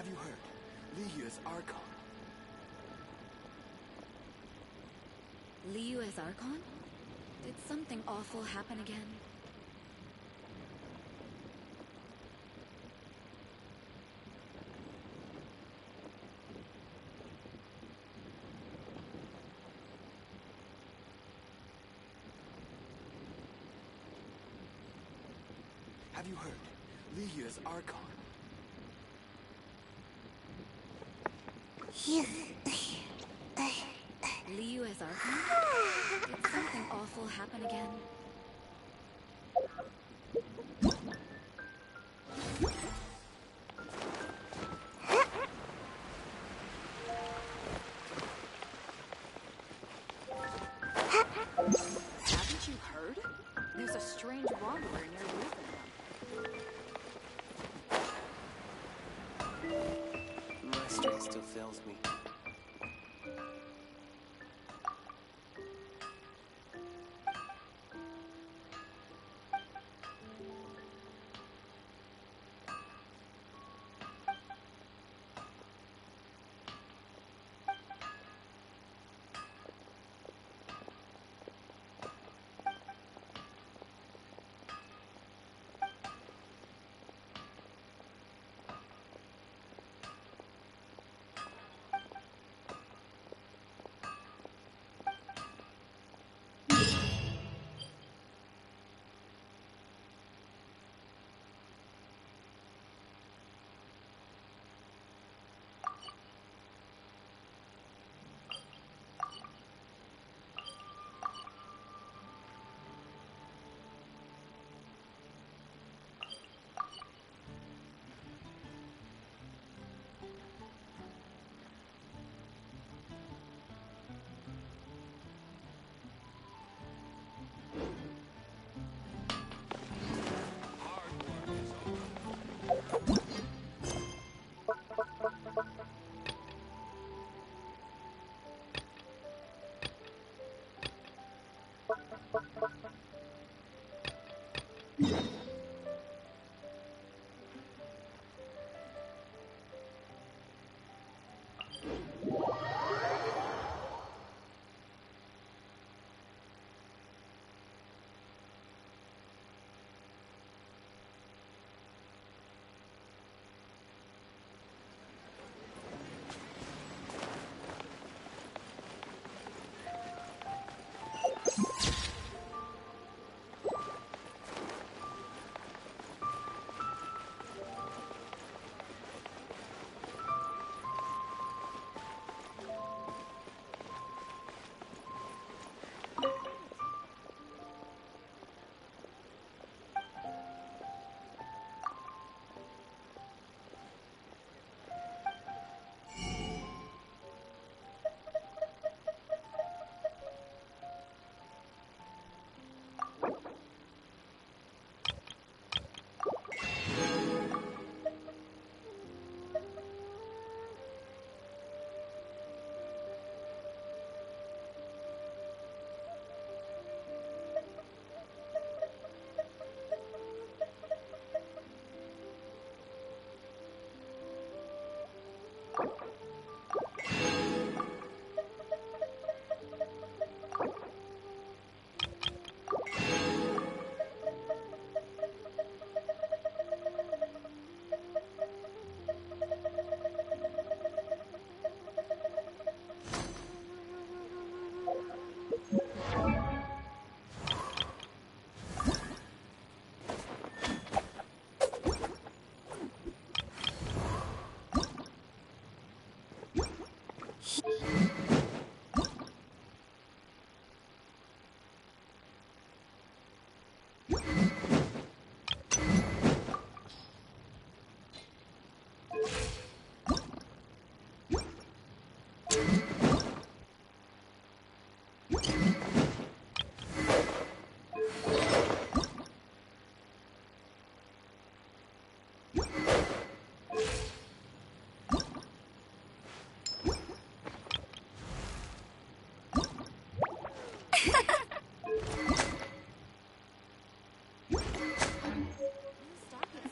Have you heard? Liyue's Archon. Liu as Archon? Did something awful happen again? Have you heard? Liyue's Archon. Liu as Archon? Did something awful happen again? Haven't you heard? There's a strange wanderer near Ruthenham. My strength still fails me.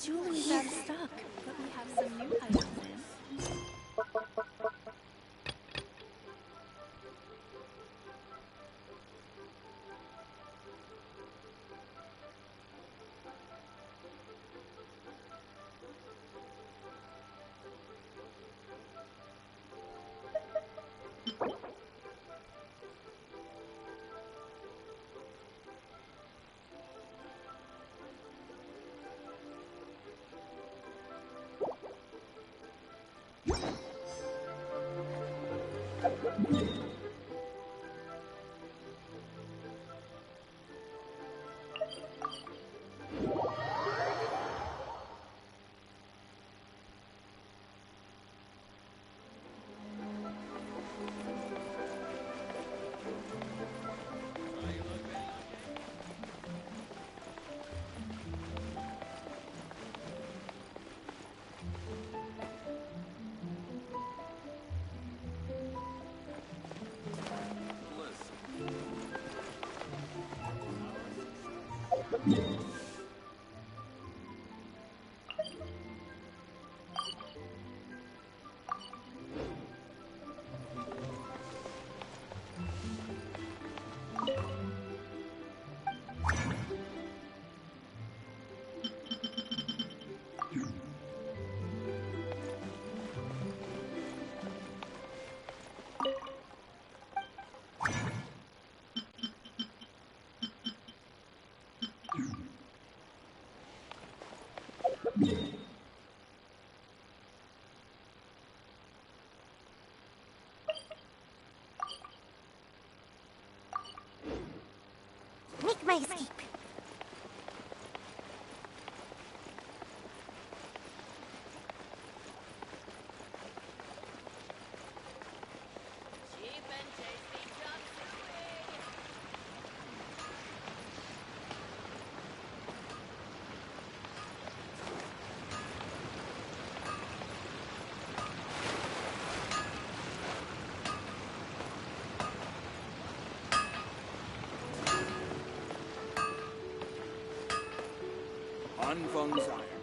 Julie's stuck, but we have some new items in. Make my escape. Anfang's Iron.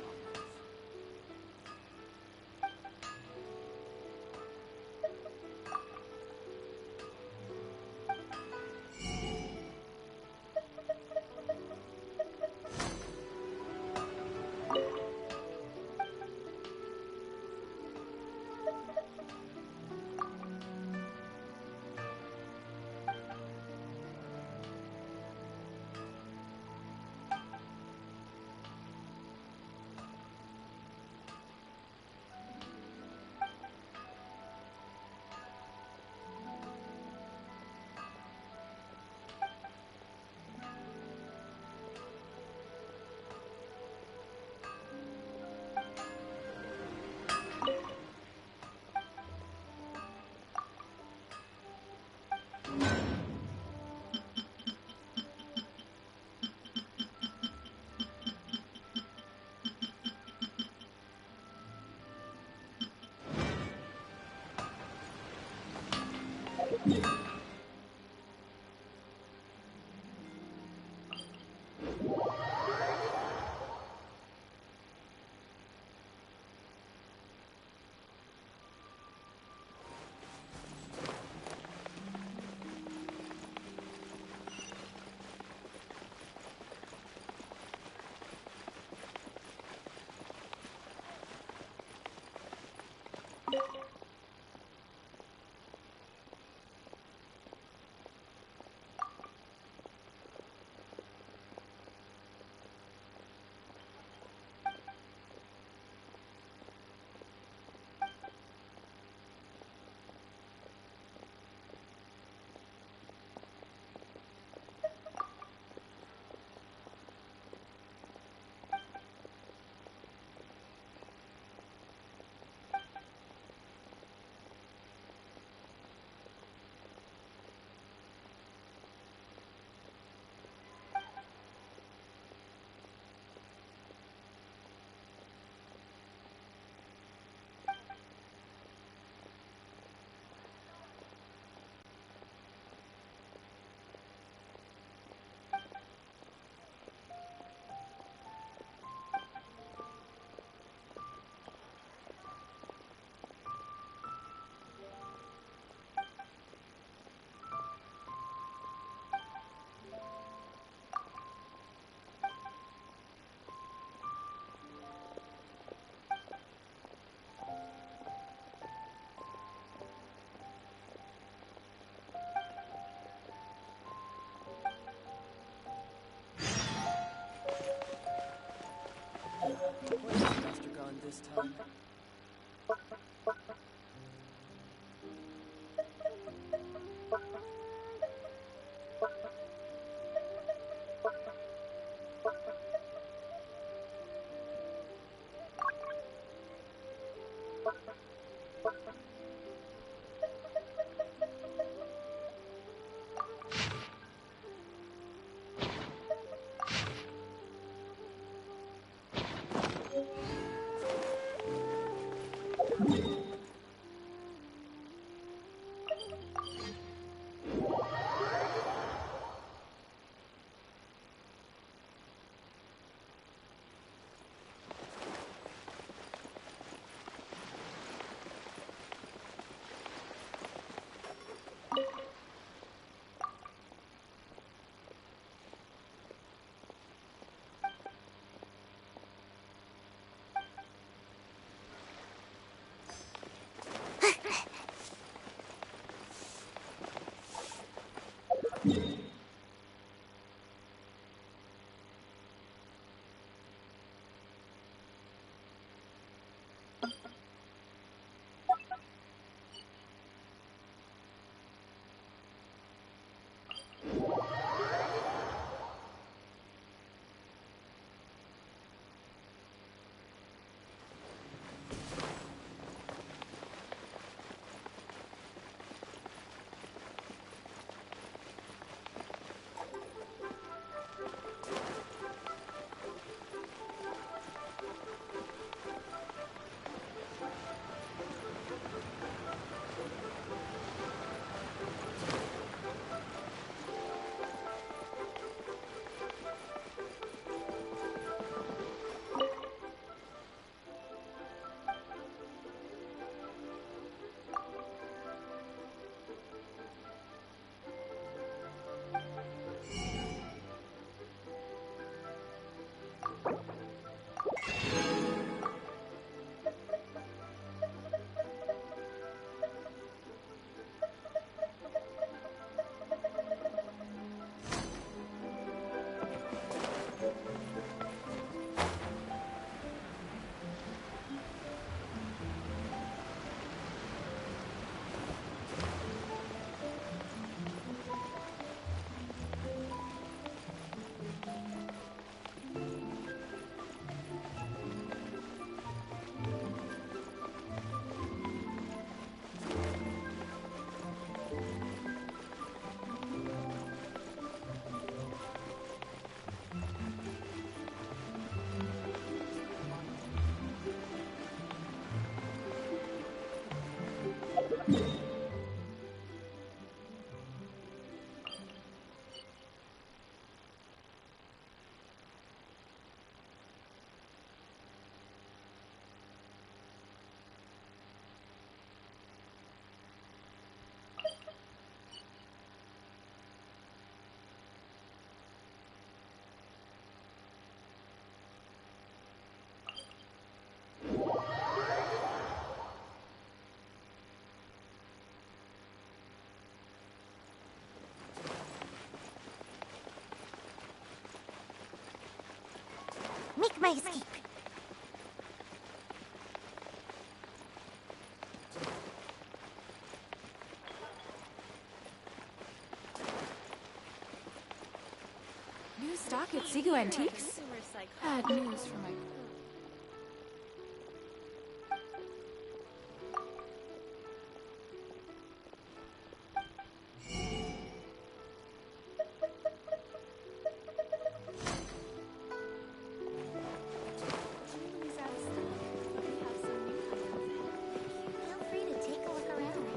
Where's the master gone this time? Make my escape. New stock at Sigu Antiques? Bad news for my... Feel free to take a look around.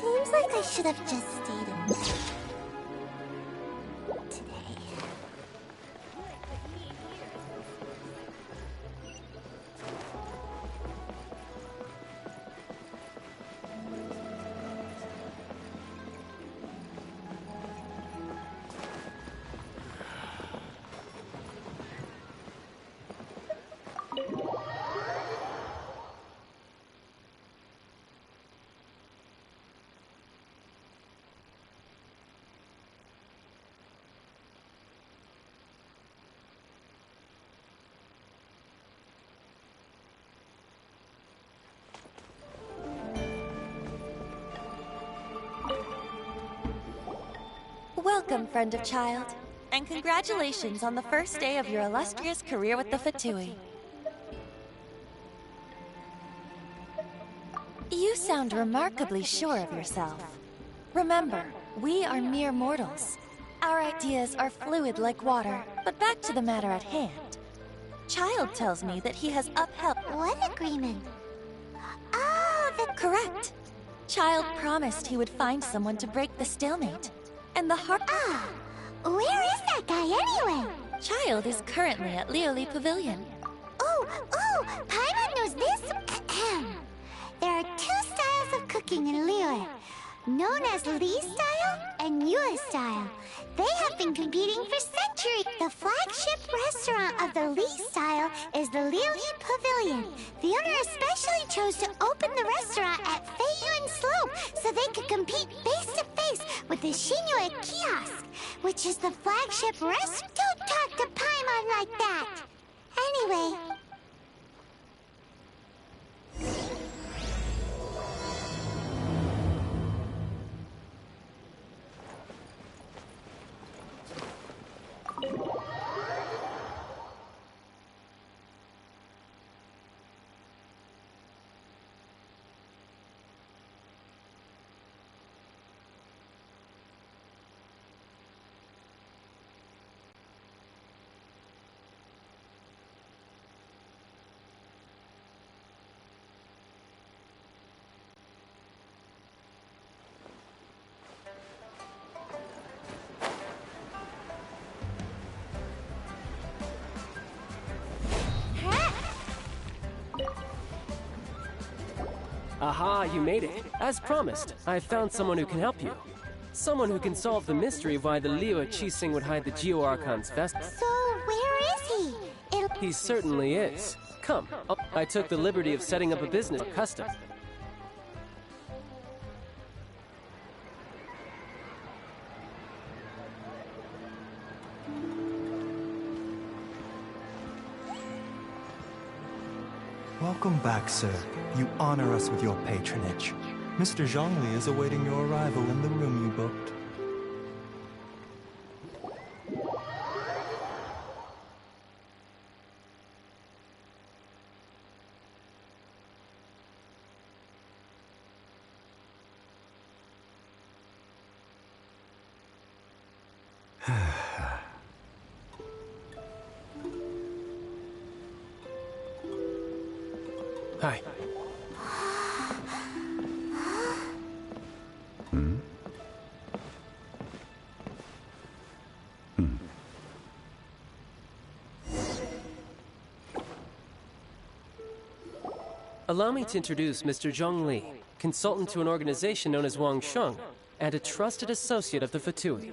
Seems like I should have just stayed in bed today. Welcome, friend of child, and congratulations on the first day of your illustrious career with the Fatui. You sound remarkably sure of yourself. Remember, we are mere mortals. Our ideas are fluid like water, but back to the matter at hand. Child tells me that he has upheld— What agreement? Oh, the... Correct. Child promised he would find someone to break the stalemate. And the heart— Ah, where is that guy anyway? Child is currently at Lioli Pavilion. Oh, Paimon knows this. There are two styles of cooking in Liyue, known as Li style and Yue style. They have been competing for centuries. The flagship restaurant of the Li style is the Lioli Pavilion. The owner especially chose to open the restaurant at Feiyuan Slope so they could compete face to face with the Xinyue kiosk, which is the flagship restaurant. Don't talk to Paimon like that. Anyway. Aha, you made it. As promised, I found someone who can help you. Someone who can solve the mystery of why the Liyue Qixing would hide the Geo-Archon's vest. So, where is he? He certainly is. Come. Oh, I took the liberty of setting up a business custom. Welcome back, sir. You honor us with your patronage. Mr. Zhongli is awaiting your arrival in the room you booked. Hi. Allow me to introduce Mr. Zhongli, consultant to an organization known as Wang Sheng, and a trusted associate of the Fatui.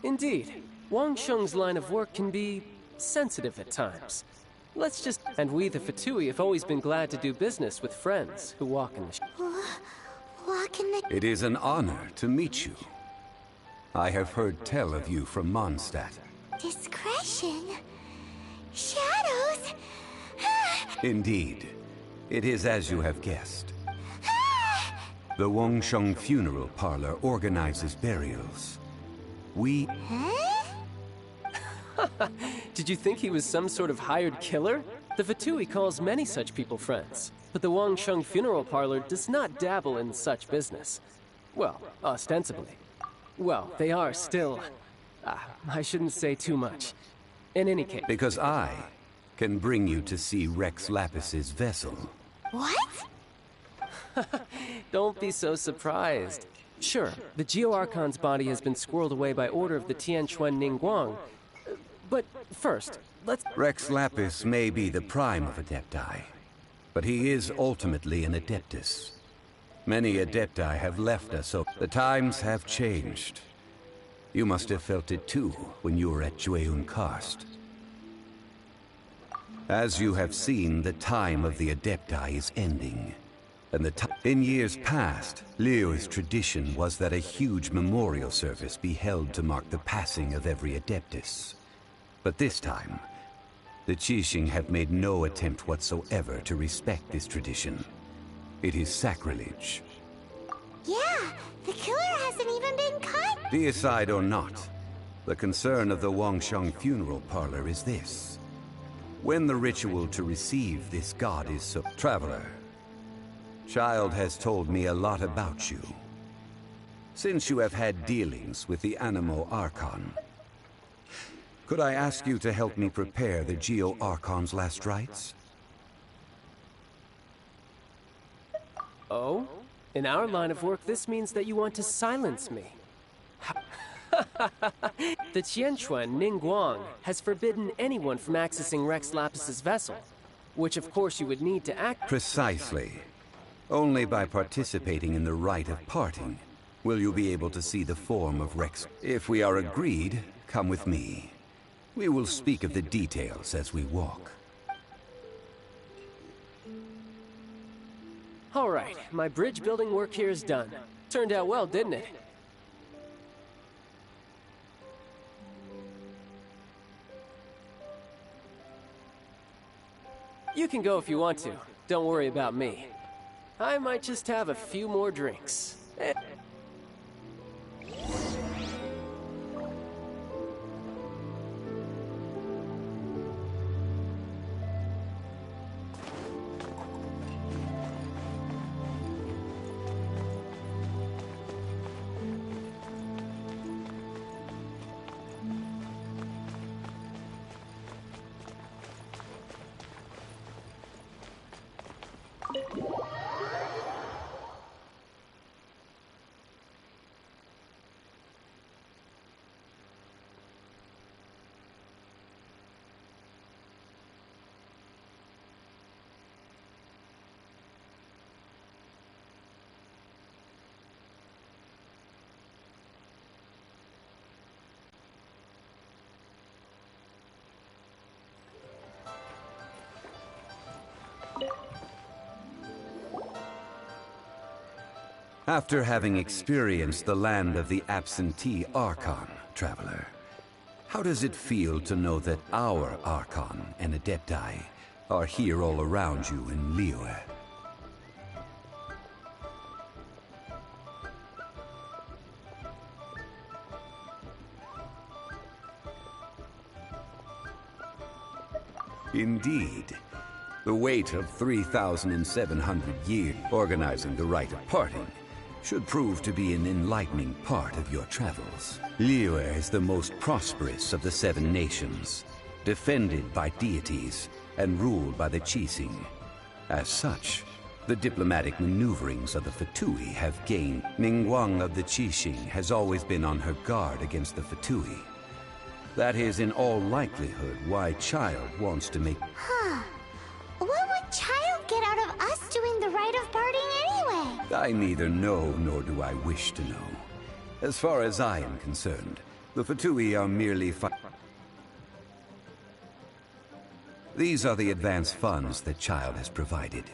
Indeed, Wang Sheng's line of work can be sensitive at times. Let's just... And we, the Fatui, have always been glad to do business with friends who walk in the... Walk in the... It is an honor to meet you. I have heard tell of you from Mondstadt. Discretion? Shadows? Indeed. It is as you have guessed. The Wangsheng Funeral Parlor organizes burials. We... Did you think he was some sort of hired killer? The Fatui calls many such people friends, but the Wang Sheng Funeral Parlor does not dabble in such business. Well, ostensibly. Well, they are still... I shouldn't say too much. In any case... Because I can bring you to see Rex Lapis's vessel. What? Don't be so surprised. Sure, the Geo-Archon's body has been squirreled away by order of the Tianquan Ningguang. But first, let's... Rex Lapis may be the prime of Adepti, but he is ultimately an Adeptus. Many Adepti have left us, so the times have changed. You must have felt it too when you were at Jueyun Karst. As you have seen, the time of the Adepti is ending. And in years past, Liyue's tradition was that a huge memorial service be held to mark the passing of every Adeptus. But this time, the Qixing have made no attempt whatsoever to respect this tradition. It is sacrilege. Yeah, the killer hasn't even been caught. Deicide or not, the concern of the Wangsheng Funeral Parlor is this. When the ritual to receive this god is so... Traveler, Child has told me a lot about you. Since you have had dealings with the Animo Archon, could I ask you to help me prepare the Geo-Archon's last rites? Oh? In our line of work, this means that you want to silence me. The Tianquan Ningguang has forbidden anyone from accessing Rex Lapis's vessel, which of course you would need to act... Precisely. Only by participating in the rite of parting will you be able to see the form of Rex. If we are agreed, come with me. We will speak of the details as we walk. All right, my bridge building work here is done. Turned out well, didn't it? You can go if you want to. Don't worry about me. I might just have a few more drinks. After having experienced the land of the absentee Archon, Traveler, how does it feel to know that our Archon and Adepti are here all around you in Liyue? Indeed. The weight of 3,700 years organizing the rite of parting should prove to be an enlightening part of your travels. Liyue is the most prosperous of the 7 nations, defended by deities, and ruled by the Qixing. As such, the diplomatic maneuverings of the Fatui have gained. Ningguang of the Qixing has always been on her guard against the Fatui. That is in all likelihood why Child wants to make... Huh. What would Child get out of us doing the rite of parting anyway? I neither know nor do I wish to know. As far as I am concerned, the Fatui are merely These are the advance funds that Child has provided.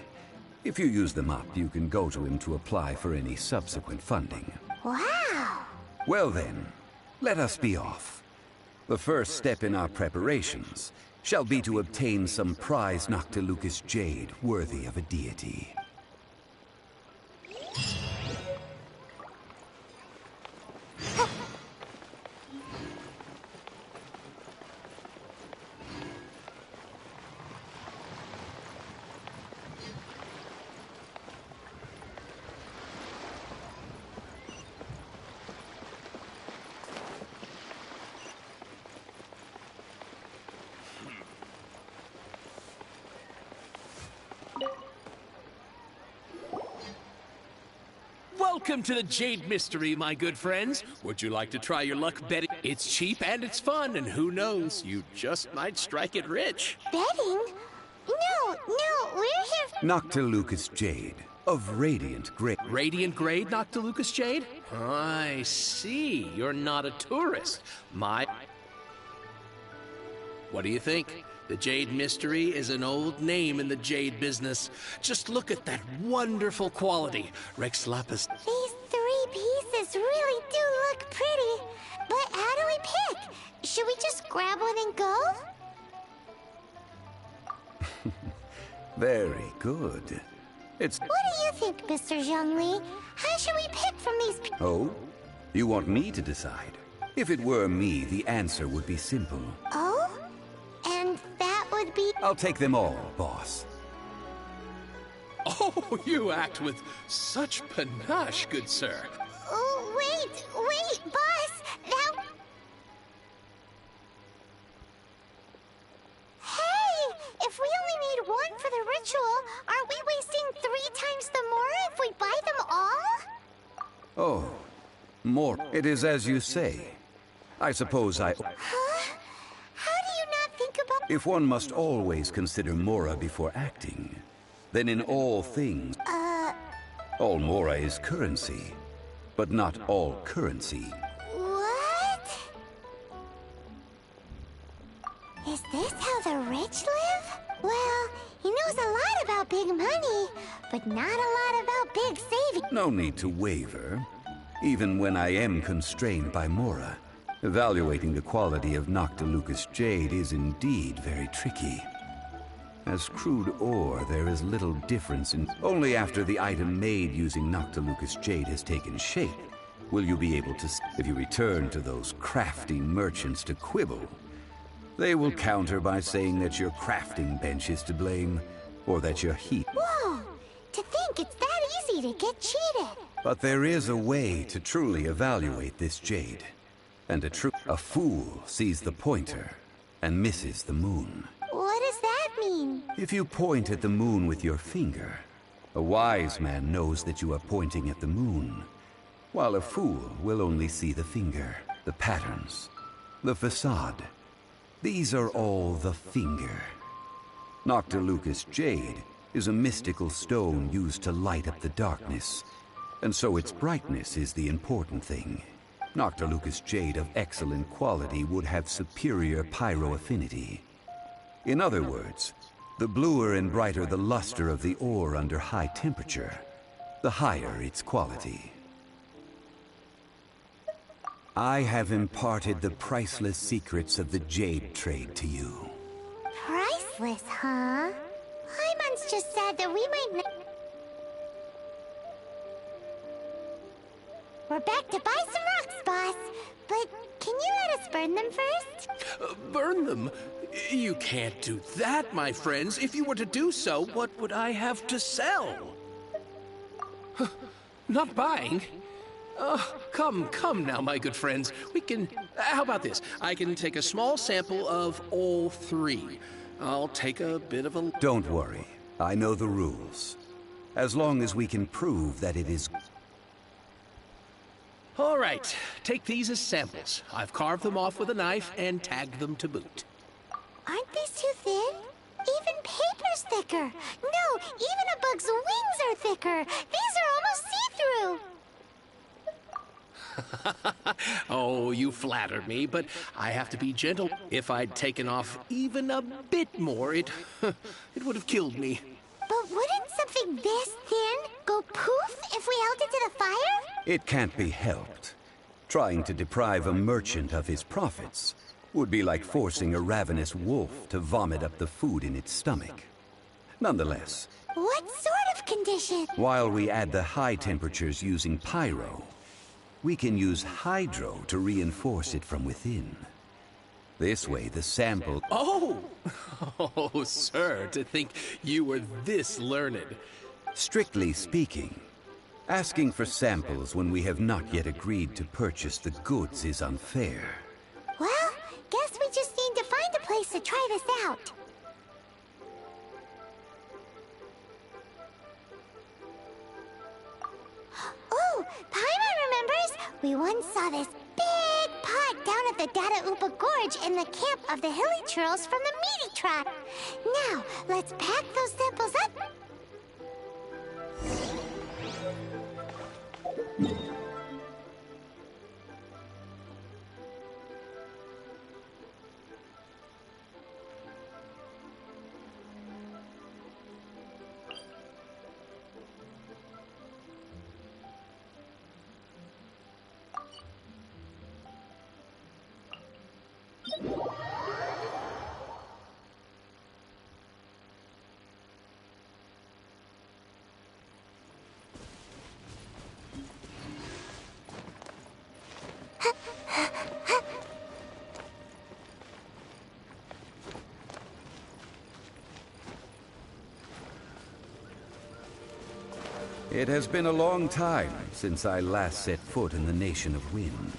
If you use them up, you can go to him to apply for any subsequent funding. Wow! Well then, let us be off. The first step in our preparations shall be to obtain some prized Noctilucous jade worthy of a deity. Welcome to the Jade Mystery, my good friends. Would you like to try your luck betting? It's cheap and it's fun, and who knows, you just might strike it rich. Betting? No, we're here... Noctilucous jade of radiant grade. Radiant grade, Noctilucous Jade? I see. You're not a tourist. What do you think? The Jade Mystery is an old name in the jade business. Just look at that wonderful quality. Rex Lapis. These 3 pieces really do look pretty. But how do we pick? Should we just grab one and go? Very good. It's... What do you think, Mr. Zhongli? How should we pick from these... Oh? You want me to decide? If it were me, the answer would be simple. Oh? And that would be... I'll take them all, boss. Oh, you act with such panache, good sir. Oh, wait, boss! That... Hey! If we only need one for the ritual, aren't we wasting 3 times the more if we buy them all? Oh, more. It is as you say. I suppose I... Huh? How do you not think about... If one must always consider Mora before acting, then in all things... All Mora is currency, but not all currency. What? Is this how the rich live? Well, he knows a lot about big money, but not a lot about big savings. No need to waver. Even when I am constrained by Mora, evaluating the quality of Noctilucous jade is indeed very tricky. As crude ore, there is little difference in... Only after the item made using Noctilucous jade has taken shape will you be able to... If you return to those crafty merchants to quibble, they will counter by saying that your crafting bench is to blame, or that your heat... Whoa! To think it's that easy to get cheated! But there is a way to truly evaluate this jade. And a fool sees the pointer and misses the moon. What does that mean? If you point at the moon with your finger, a wise man knows that you are pointing at the moon, while a fool will only see the finger, the patterns, the facade. These are all the finger. Noctilucous jade is a mystical stone used to light up the darkness, and so its brightness is the important thing. Noctilucous jade of excellent quality would have superior pyro-affinity. In other words, the bluer and brighter the luster of the ore under high temperature, the higher its quality. I have imparted the priceless secrets of the jade trade to you. Priceless, huh? Hyman's just said that we might not... We're back to buy some rocks, boss. But can you let us burn them first? Burn them? You can't do that, my friends. If you were to do so, what would I have to sell? Not buying? Come now, my good friends. We can... how about this? I can take a small sample of all three. I'll take a bit of a... Don't worry. I know the rules. As long as we can prove that it is... All right, take these as samples. I've carved them off with a knife and tagged them to boot. Aren't these too thin? Even paper's thicker. No, even a bug's wings are thicker. These are almost see-through. Oh, you flatter me, but I have to be gentle. If I'd taken off even a bit more, it would have killed me. But wouldn't something this thin go poof if we held it to the fire? It can't be helped. Trying to deprive a merchant of his profits would be like forcing a ravenous wolf to vomit up the food in its stomach. Nonetheless... What sort of condition? While we add the high temperatures using pyro, we can use hydro to reinforce it from within. This way, the sample... Oh! Oh, sir, to think you were this learned. Strictly speaking, asking for samples when we have not yet agreed to purchase the goods is unfair. Well, guess we just need to find a place to try this out. Oh, Paimon remembers! We once saw this big pot down at the Data Upa Gorge in the camp of the hilly churls from the meaty trot. Now, let's pack those samples up. It has been a long time since I last set foot in the Nation of Wind.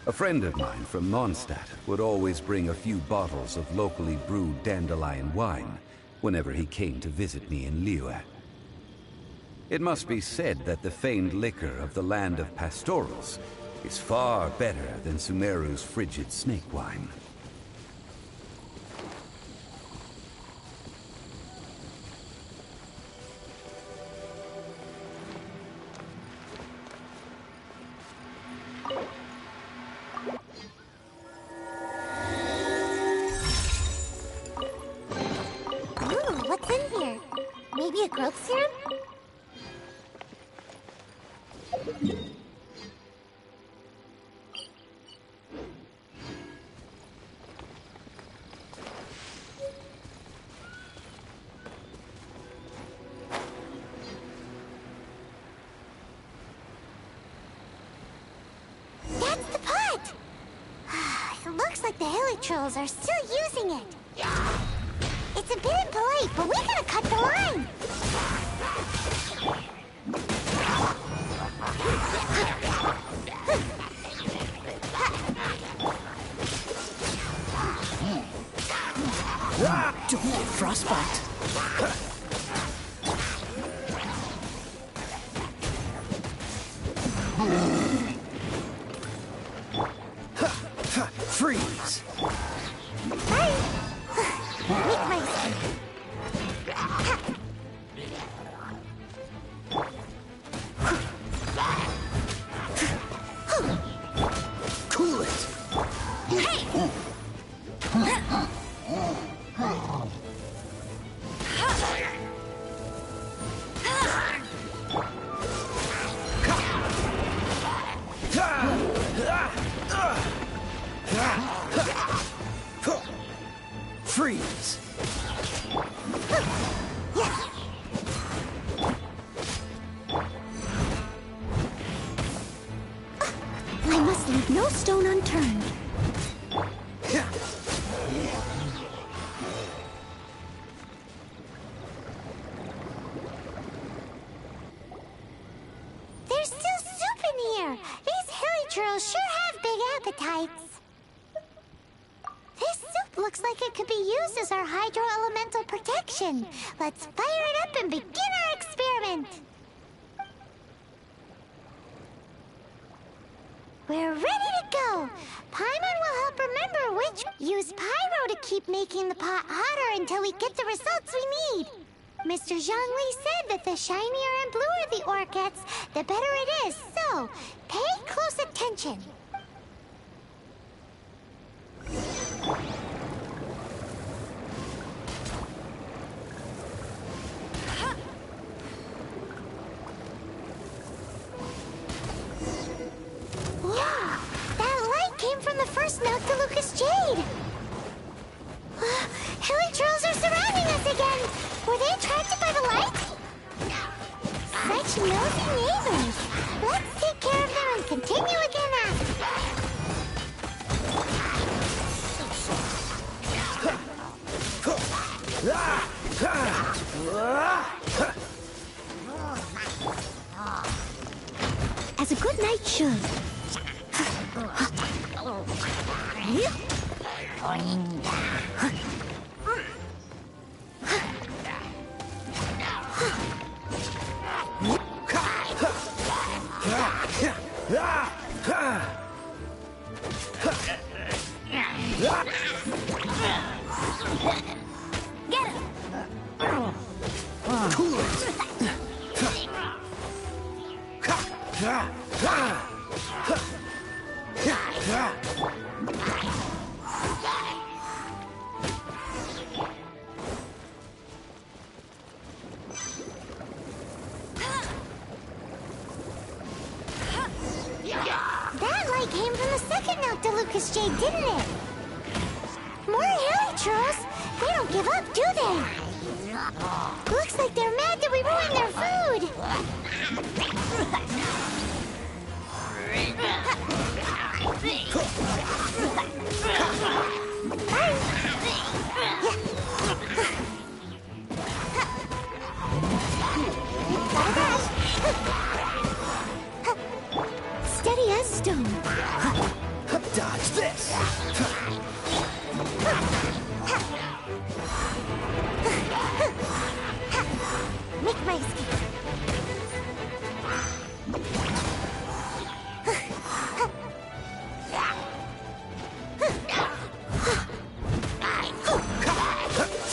A friend of mine from Mondstadt would always bring a few bottles of locally brewed dandelion wine whenever he came to visit me in Liyue. It must be said that the famed liquor of the land of pastorals is far better than Sumeru's frigid snake wine. What's in here? Maybe a growth serum? That's the pot! It looks like the hilly trolls are still using it. It's a bit impolite, but we gotta cut the line! Don't get frostbite. Freeze! Cool it! Freeze! I must leave no stone unturned. There's still so Looks like it could be used as our hydro-elemental protection. Let's fire it up and begin our experiment. We're ready to go. Paimon will help remember which. Use pyro to keep making the pot hotter until we get the results we need. Mr. Zhongli said that the shinier and bluer the ore gets, the better it is. So, pay close attention. Wow, that light came from the first Noctilucous Jade. Hilichurls are surrounding us again. Were they attracted by the light? Such nosy neighbors. Let's take care of them and continue again after. As a good knight should. Get him! Cool it! That light came from the second Noctilucous Jade, didn't it? More Hilichurls! They don't give up, do they? Looks like they're mad that we ruined their food! Steady as stone. Dodge this! Make my escape.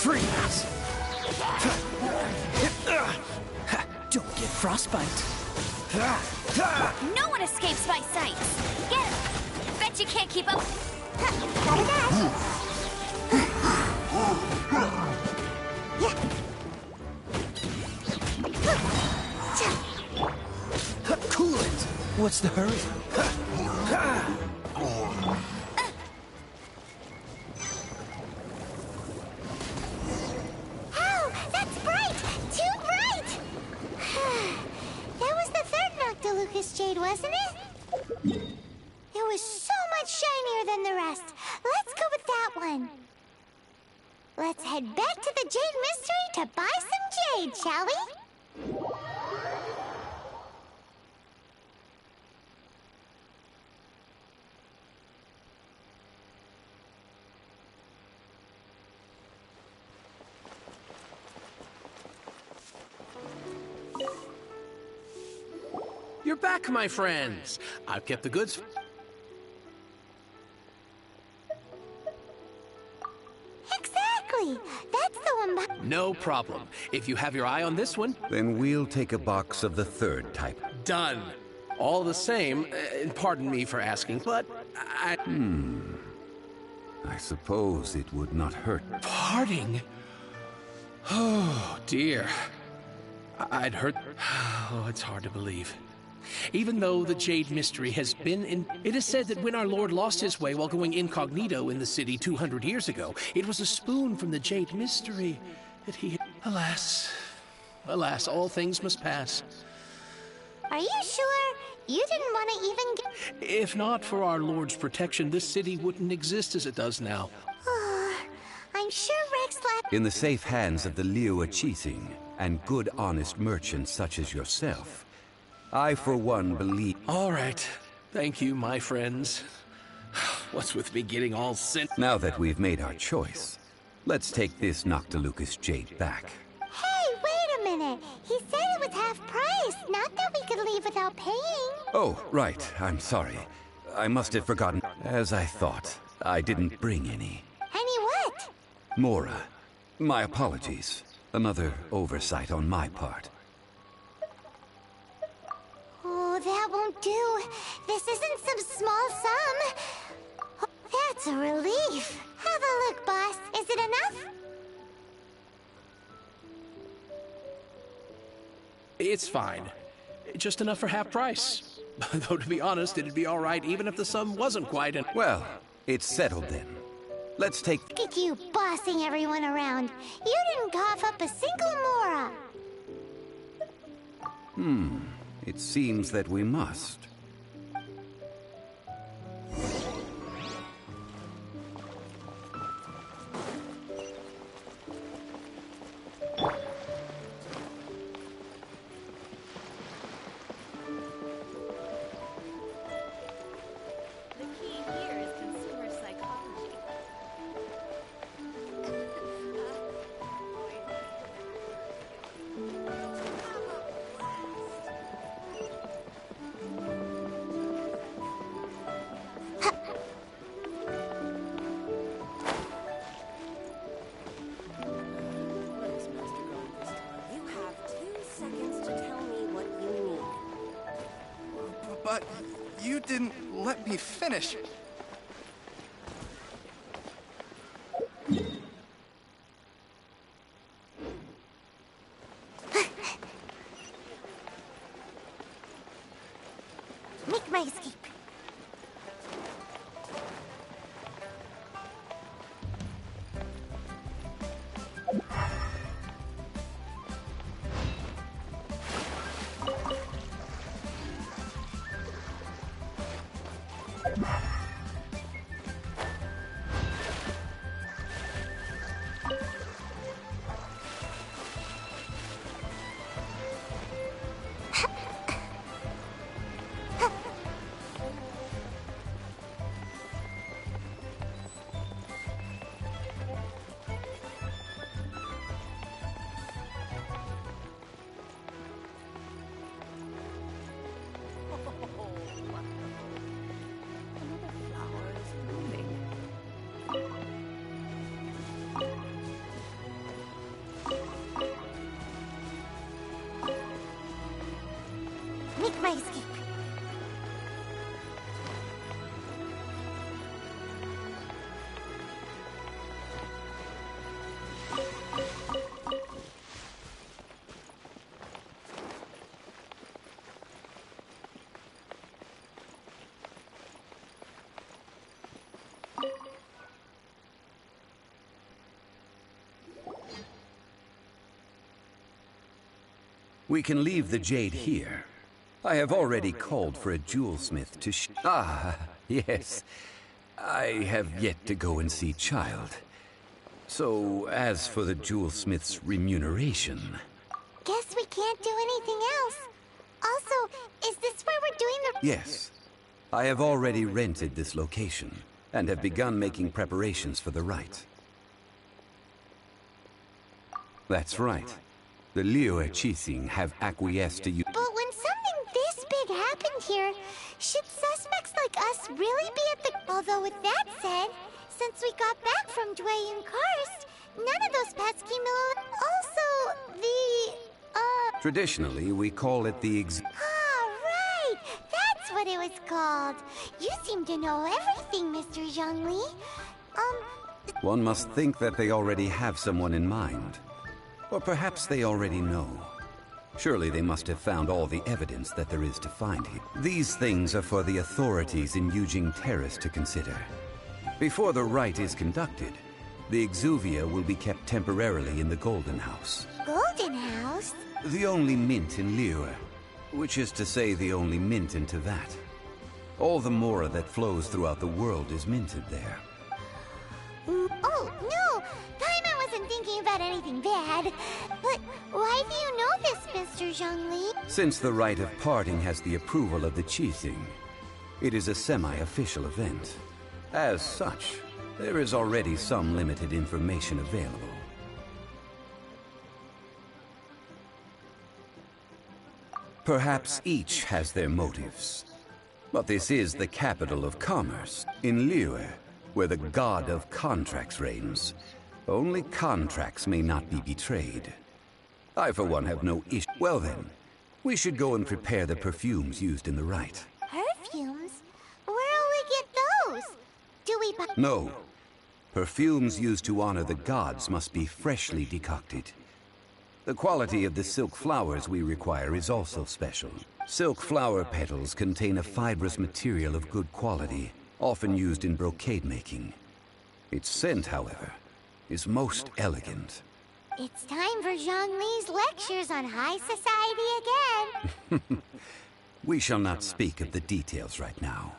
Freeze! Don't get frostbite. No one escapes my sight. Get him! Bet you can't keep up. Gotta dash. Cool it! What's the hurry? Oh, that's bright! Too bright! That was the third Noctilucous Jade, wasn't it? It was so much shinier than the rest. Let's go with that one. Let's head back to the Jade Mystery to buy some jade, shall we? You're back, my friends. I've kept the goods. Exactly! That's the one No problem. If you have your eye on this one, Then we'll take a box of the third type. done. All the same, pardon me for asking, but I... I suppose it would not hurt. Parting? Oh, dear. I'd heard... Oh, it's hard to believe. Even though the Jade Mystery has been in... It is said that when our Lord lost his way while going incognito in the city 200 years ago, it was a spoon from the Jade Mystery that he... Alas. Alas, all things must pass. Are you sure? You didn't want to even get... If not for our Lord's protection, this city wouldn't exist as it does now. I'm sure Rex left... In the safe hands of the Liu Achiting and good honest merchants such as yourself, I for one believe... All right. Thank you, my friends. What's with me getting all sent? Now that we've made our choice, let's take this Noctilucus jade back. Hey, wait a minute. He said it was half price, not that we could leave without paying. Oh, right. I'm sorry. I must have forgotten. As I thought, I didn't bring any. Any what? Mora, my apologies. Another oversight on my part. Oh, that won't do. This isn't some small sum. That's a relief. Have a look, boss. Is it enough? It's fine. Just enough for half price. Though, to be honest, it'd be all right even if the sum wasn't quite in. Well, it's settled then. Let's take... Look at you bossing everyone around. You didn't cough up a single Mora. It seems that we must. The key here is consumer psychology. You have 2 seconds to tell me what you need. But you didn't let me finish. Make my escape. Make my escape. We can leave the jade here. I have already called for a jewelsmith to yes. I have yet to go and see Child. So, as for the jewelsmith's remuneration... Guess we can't do anything else. Also, is this where we're doing the... Yes. I have already rented this location, and have begun making preparations for the rite. That's right. The Liyue Qixing have acquiesced to you. But when something this big happened here, should suspects like us really be at the... Although with that said, since we got back from Dwayne and Karst, none of those pets came along. Also, Traditionally, we call it the right! That's what it was called. You seem to know everything, Mr. Zhongli. One must think that they already have someone in mind. Or perhaps they already know. Surely they must have found all the evidence that there is to find here. These things are for the authorities in Yujing Terrace to consider. Before the rite is conducted, the Exuvia will be kept temporarily in the Golden House. Golden House? The only mint in Liyue, which is to say the only mint in Teyvat. All the mora that flows throughout the world is minted there. Oh, no! Paimon wasn't thinking about anything bad. But why do you know this, Mr. Zhongli? Since the rite of parting has the approval of the Qixing, it is a semi-official event. As such, there is already some limited information available. Perhaps each has their motives. But this is the capital of commerce, in Liyue, where the god of contracts reigns. Only contracts may not be betrayed. I, for one, have no issue. Well then, we should go and prepare the perfumes used in the rite. Perfumes? Where'll we get those? Do we buy— No. Perfumes used to honor the gods must be freshly decocted. The quality of the silk flowers we require is also special. Silk flower petals contain a fibrous material of good quality, often used in brocade making. Its scent, however, is most elegant. It's time for Zhongli's lectures on high society again. We shall not speak of the details right now.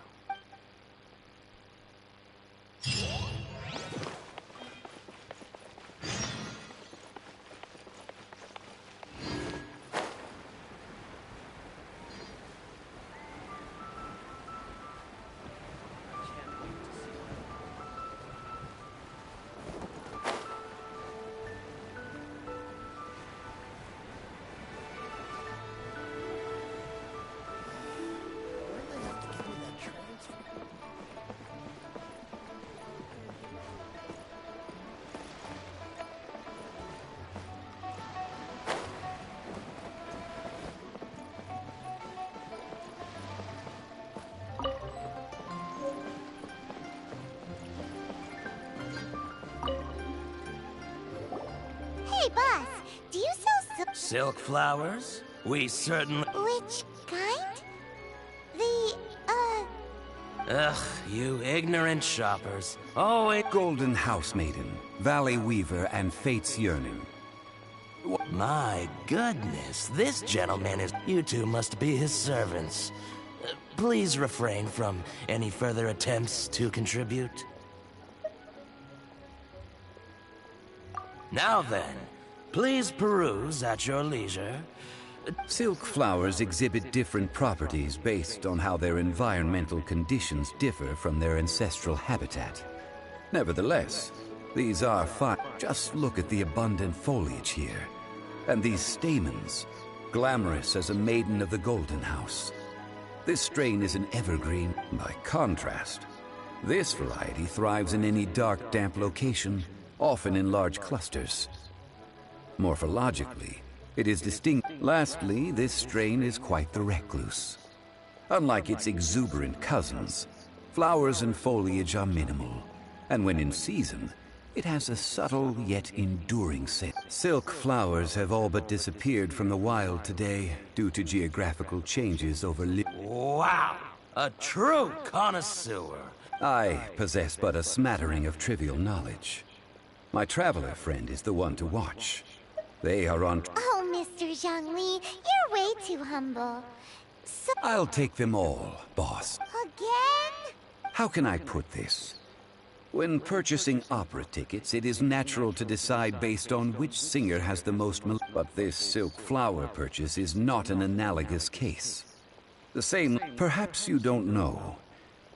Hey, boss, do you sell Silk flowers? We certainly... Which kind? Ugh, you ignorant shoppers. Always... Golden House Maiden, Valley Weaver, and Fate's Yearning. My goodness, this gentleman is... You two must be his servants. Please refrain from any further attempts to contribute. Now then, please peruse at your leisure. Silk flowers exhibit different properties based on how their environmental conditions differ from their ancestral habitat. Nevertheless, these are fine. Just look at the abundant foliage here. And these stamens, glamorous as a maiden of the Golden House. This strain is an evergreen. By contrast, this variety thrives in any dark, damp location, often in large clusters. Morphologically, it is distinct. Lastly, this strain is quite the recluse. Unlike its exuberant cousins, flowers and foliage are minimal, and when in season, it has a subtle yet enduring scent. Silk flowers have all but disappeared from the wild today due to geographical changes over Wow! A true connoisseur. I possess but a smattering of trivial knowledge. My traveler friend is the one to watch. They are on... Oh, Mr. Zhongli, you're way too humble. So... I'll take them all, boss. Again? How can I put this? When purchasing opera tickets, it is natural to decide based on which singer has the most... But this silk flower purchase is not an analogous case. The same... Perhaps you don't know.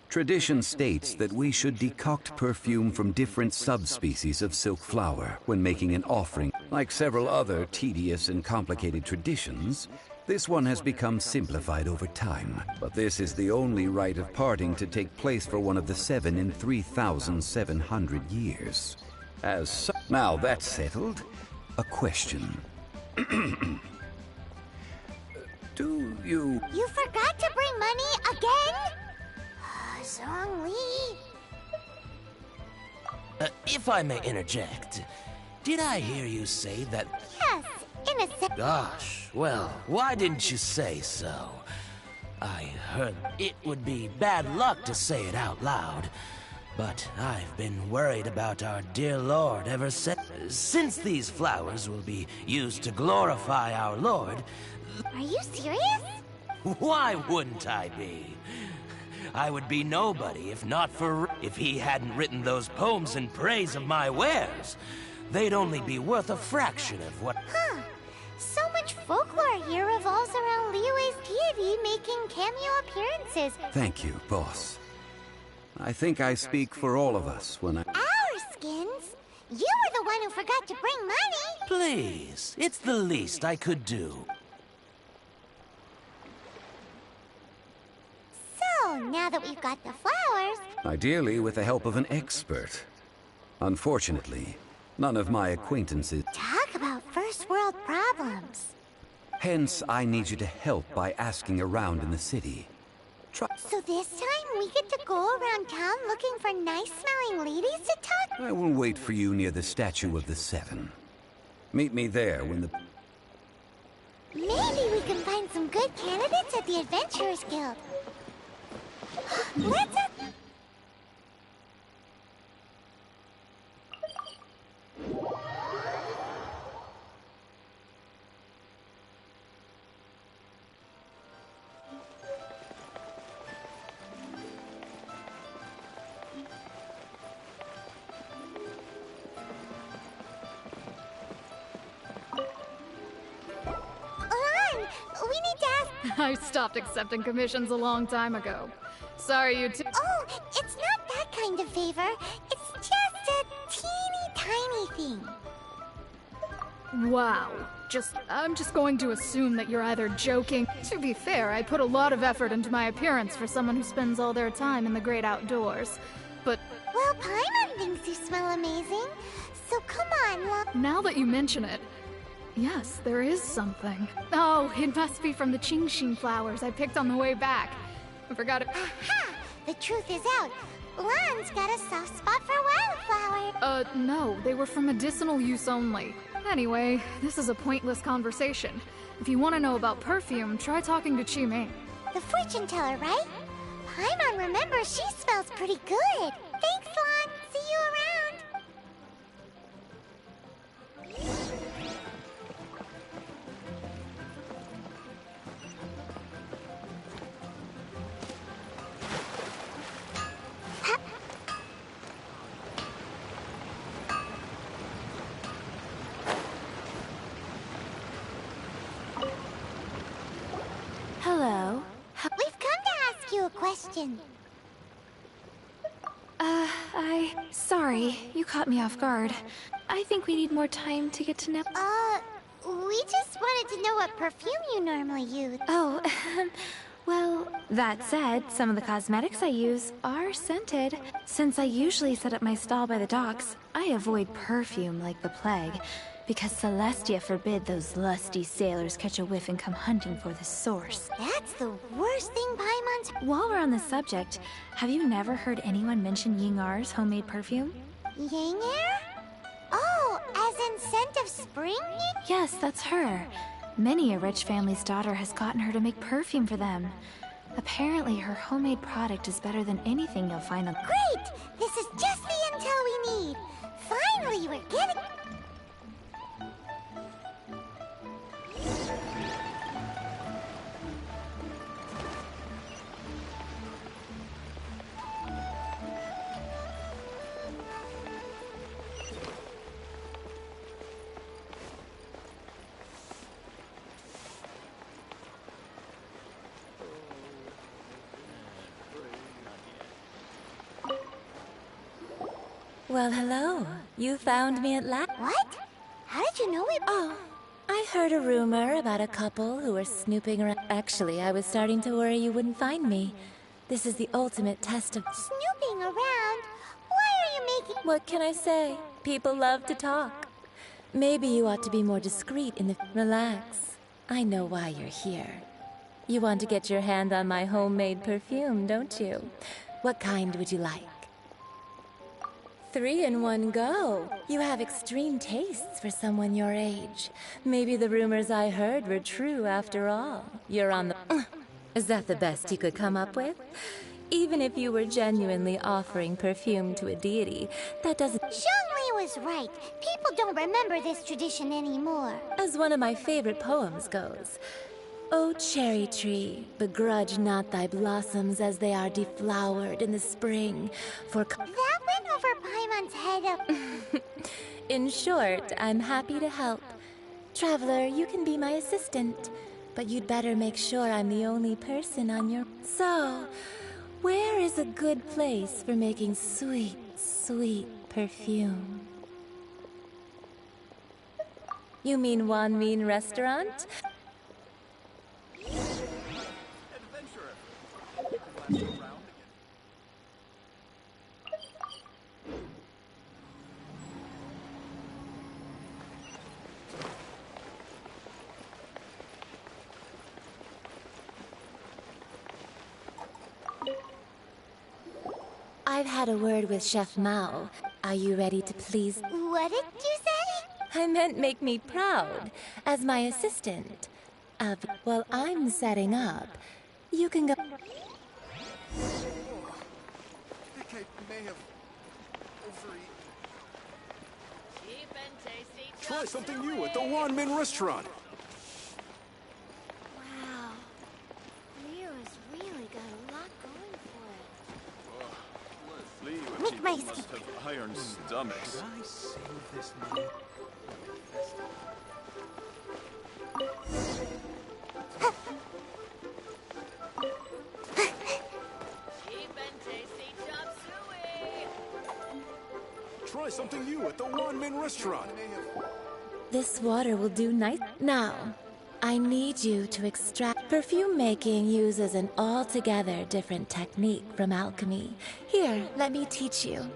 Tradition states that we should decoct perfume from different subspecies of silk flower when making an offering. Like several other tedious and complicated traditions, this one has become simplified over time. But this is the only rite of parting to take place for one of the 7 in 3,700 years. Now that's settled, a question. Do you... You forgot to bring money again? Zhongli. If I may interject, did I hear you say that... Yes, in a sec... Gosh, well, why didn't you say so? I heard it would be bad luck to say it out loud, but I've been worried about our dear Lord ever since these flowers will be used to glorify our Lord. Are you serious? Why wouldn't I be? I would be nobody if he hadn't written those poems in praise of my wares. They'd only be worth a fraction of what... Huh. So much folklore here revolves around Liyue's deity making cameo appearances. Thank you, boss. I think I speak for all of us when I... Our skins? You were the one who forgot to bring money. Please, it's the least I could do. So, now that we've got the flowers... Ideally with the help of an expert. Unfortunately, none of my acquaintances... Talk about first world problems. Hence, I need you to help by asking around in the city. So this time we get to go around town looking for nice-smelling ladies to talk? I will wait for you near the Statue of the Seven. Meet me there when the... Maybe we can find some good candidates at the Adventurers Guild. Let's... I stopped accepting commissions a long time ago. Sorry, you two. Oh, it's not that kind of favor. It's just a teeny tiny thing. Wow. I'm just going to assume that you're either joking. To be fair, I put a lot of effort into my appearance for someone who spends all their time in the great outdoors. But... Well, Paimon thinks you smell amazing. So come on, now that you mention it, yes, there is something. Oh, it must be from the Qingxin flowers I picked on the way back. I forgot it. Aha! The truth is out. Lan's got a soft spot for wildflower. No. They were for medicinal use only. Anyway, this is a pointless conversation. If you want to know about perfume, try talking to Qiming. The fortune teller, right? Paimon remembers she smells pretty good. Thanks, Lan. See you around. Hello. We've come to ask you a question. Sorry, you caught me off guard. I think we need more time to get to know. We just wanted to know what perfume you normally use. Oh, well, that said, some of the cosmetics I use are scented. Since I usually set up my stall by the docks, I avoid perfume like the plague. Because Celestia forbid those lusty sailors catch a whiff and come hunting for the source. That's the worst thing Paimon's... While we're on the subject, have you never heard anyone mention Yingar's homemade perfume? Yingar? Oh, as in scent of spring? Yes, that's her. Many a rich family's daughter has gotten her to make perfume for them. Apparently, her homemade product is better than anything you'll find on... Great! This is just the intel we need. Finally, we're getting... Well, hello. You found me at last. What? How did you know we... Oh, I heard a rumor about a couple who were snooping around. Actually, I was starting to worry you wouldn't find me. This is the ultimate test of... Snooping around? Why are you making... What can I say? People love to talk. Maybe you ought to be more discreet in the... Relax. I know why you're here. You want to get your hand on my homemade perfume, don't you? What kind would you like? 3 in one go. You have extreme tastes for someone your age. Maybe the rumors I heard were true after all. You're on the... Is that the best you could come up with? Even if you were genuinely offering perfume to a deity, that doesn't... Zhongli was right. People don't remember this tradition anymore. As one of my favorite poems goes, O cherry tree, begrudge not thy blossoms as they are deflowered in the spring, for... That went over Paimon's head up. In short, I'm happy to help. Traveler, you can be my assistant, but you'd better make sure I'm the only person on your... So, Where is a good place for making sweet, sweet perfume? You mean Wan Min Restaurant? I've had a word with Chef Mao. Are you ready to please? What did you say? I meant make me proud as my assistant. While I'm setting up, you can go. I think I may have overeaten. Cheap and tasty. Try something new at the Wan Min restaurant. Wow. Leo's really got a lot going for it. Leo Look, my must have iron stomachs. Did I save this money? Cheap and tasty chop suey. Try something new at the Wan Min restaurant. This water will do nice. Now, I need you to extract. Perfume making uses an altogether different technique from alchemy. Here, let me teach you.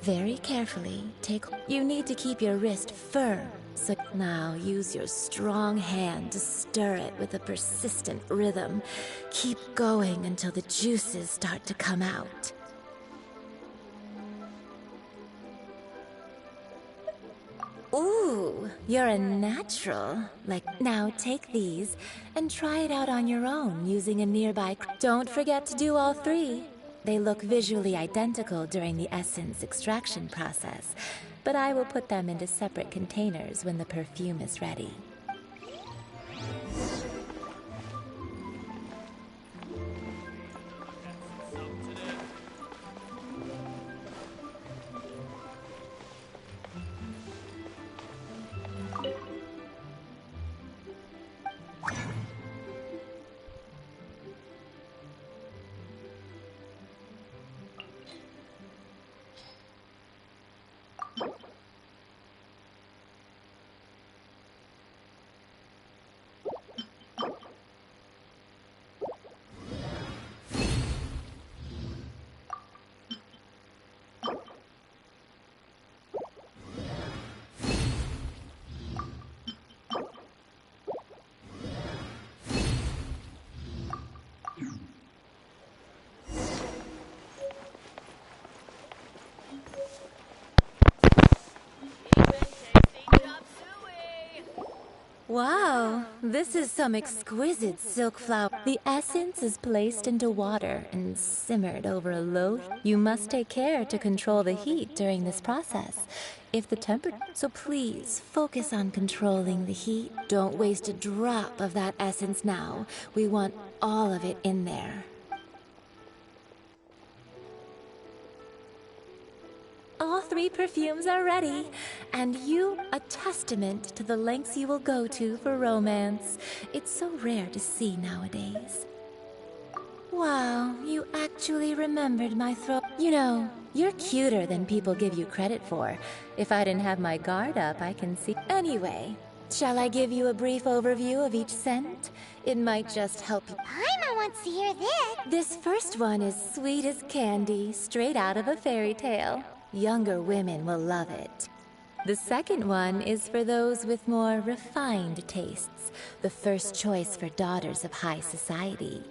Very carefully, take. You need to keep your wrist firm. So now use your strong hand to stir it with a persistent rhythm. Keep going until the juices start to come out. Ooh, you're a natural. Now take these and try it out on your own using a nearby. Don't forget to do all three. They look visually identical during the essence extraction process, but I will put them into separate containers when the perfume is ready. Wow, this is some exquisite silk flower. The essence is placed into water and simmered over a low. You must take care to control the heat during this process. If the temperature, so please focus on controlling the heat. Don't waste a drop of that essence now. We want all of it in there. All three perfumes are ready, and you a testament to the lengths you will go to for romance. It's so rare to see nowadays. Wow, you actually remembered my throat. You know, you're cuter than people give you credit for. If I didn't have my guard up, I can see. Anyway, shall I give you a brief overview of each scent? It might just help you. Paimon wants to hear this. This first one is sweet as candy, straight out of a fairy tale. Younger women will love it. The second one is for those with more refined tastes, the first choice for daughters of high society.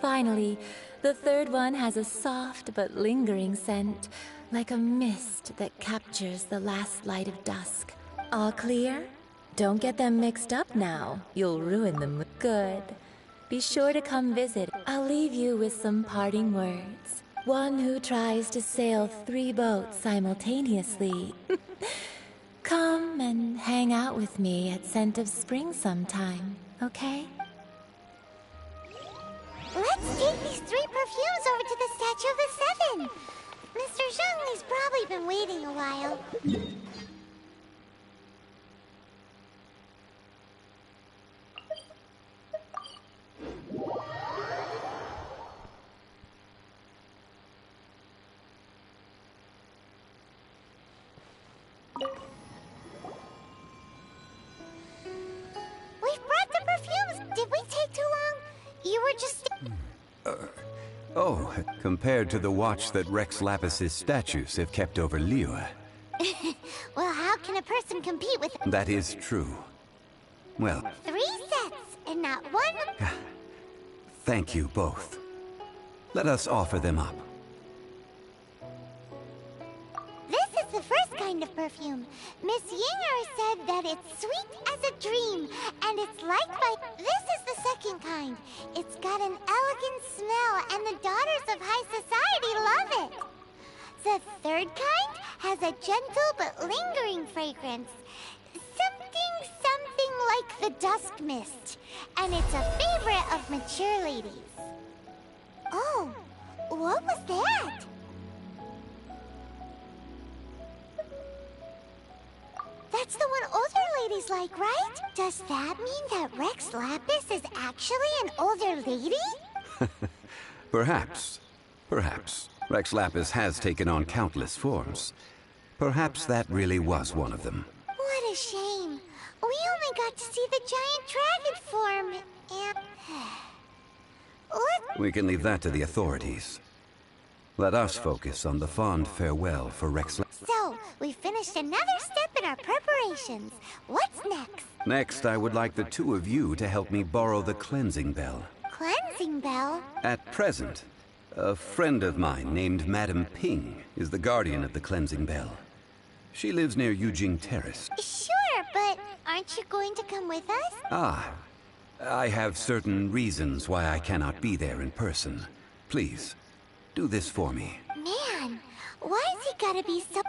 Finally, the third one has a soft but lingering scent, like a mist that captures the last light of dusk. All clear? Don't get them mixed up now. You'll ruin the mood. Good. Be sure to come visit. I'll leave you with some parting words. One who tries to sail 3 boats simultaneously. Come and hang out with me at Scent of Spring sometime, okay? Let's take these 3 perfumes over to the Statue of the Seven. Mr. Zhongli's probably been waiting a while. We've brought the perfumes. Did we take too long? You were just... Oh, compared to the watch that Rex Lapis's statues have kept over Liyue. Well, how can a person compete with... That is true. Well, 3 sets, and not one... thank you both. Let us offer them up. This is the first kind of perfume. Miss Yinger said that it's sweet as a dream, and it's liked by... This is the second kind. It's got an elegant smell, and the daughters of high society love it. The third kind has a gentle but lingering fragrance. Something like the dusk mist, and it's a favorite of mature ladies. Oh, what was that? That's the one older ladies like, right? Does that mean that Rex Lapis is actually an older lady? Perhaps. Perhaps. Rex Lapis has taken on countless forms. Perhaps that really was one of them. What a shame. We only got to see the giant dragon form, and... We can leave that to the authorities. Let us focus on the fond farewell for Rex Lapis. So, we finished another step in our preparations. What's next? Next, I would like the two of you to help me borrow the cleansing bell. Cleansing bell? At present, a friend of mine named Madame Ping is the guardian of the cleansing bell. She lives near Yujing Terrace. Sure, but aren't you going to come with us? Ah, I have certain reasons why I cannot be there in person. Please, do this for me. Man, why is he gotta be so...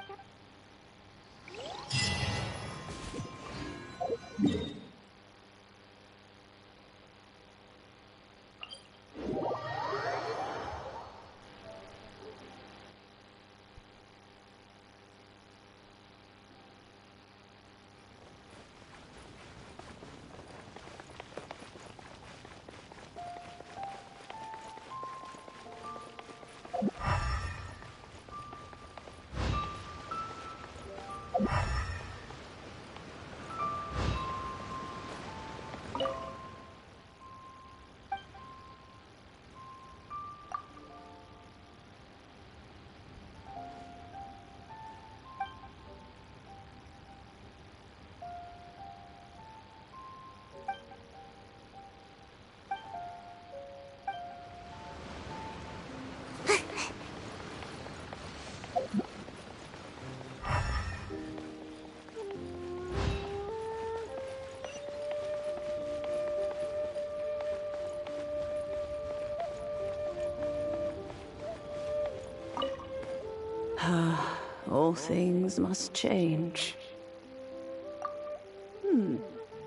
All things must change.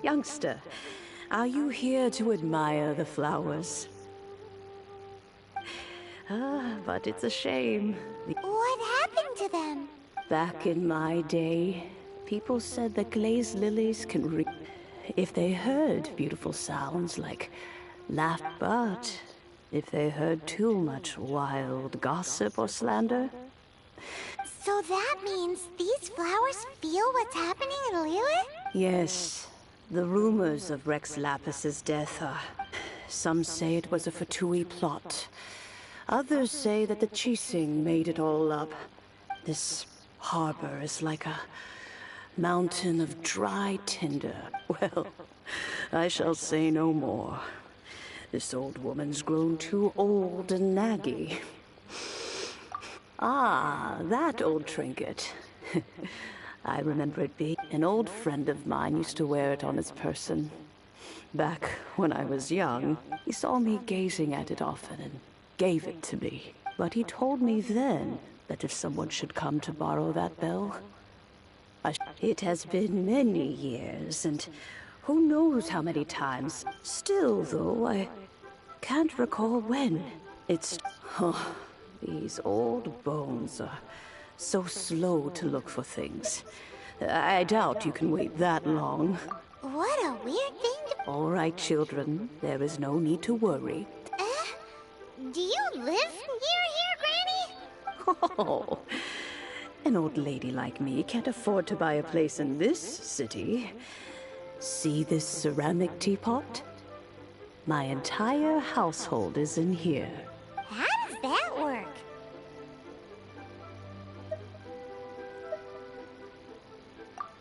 Youngster, are you here to admire the flowers? But it's a shame. What happened to them? Back in my day, people said that glazed lilies can if they heard beautiful sounds like laughter, but if they heard too much wild gossip or slander. So that means these flowers feel what's happening in Liyue? Yes. The rumors of Rex Lapis's death are... Some say it was a Fatui plot. Others say that the Chising made it all up. This harbor is like a mountain of dry tinder. Well, I shall say no more. This old woman's grown too old and naggy. Ah, that old trinket. I remember it being... An old friend of mine used to wear it on his person. Back when I was young, he saw me gazing at it often and gave it to me. But he told me then that if someone should come to borrow that bell, it has been many years, and who knows how many times. Still, though, I can't recall when. It's... Oh, these old bones are so slow to look for things. I doubt you can wait that long. What a weird thing to... All right, children. There is no need to worry. Do you live near here, Granny? Oh, An old lady like me can't afford to buy a place in this city. See this ceramic teapot? My entire household is in here. How does that work?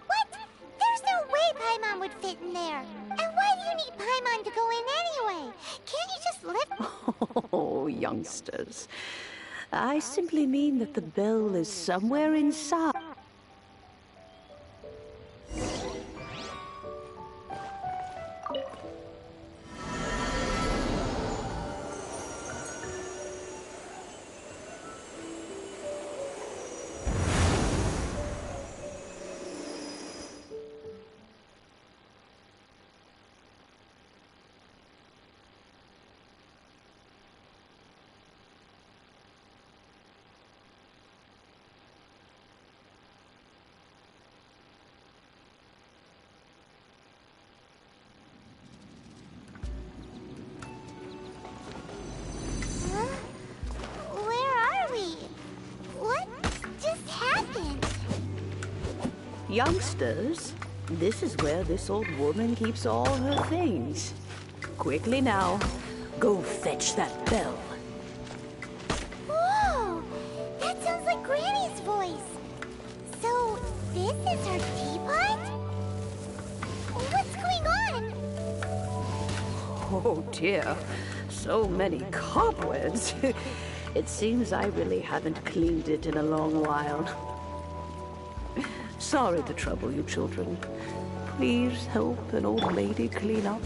What? There's no way Paimon would fit in there. And why do you need Paimon to go in anyway? Can't you just lift... Oh, youngsters. I simply mean that the bell is somewhere inside. Youngsters, this is where this old woman keeps all her things. Quickly now, go fetch that bell. Whoa! That sounds like Granny's voice. So, this is her teapot? What's going on? Oh dear, so many cobwebs. It seems I really haven't cleaned it in a long while. Sorry to trouble you, children. Please help an old lady clean up.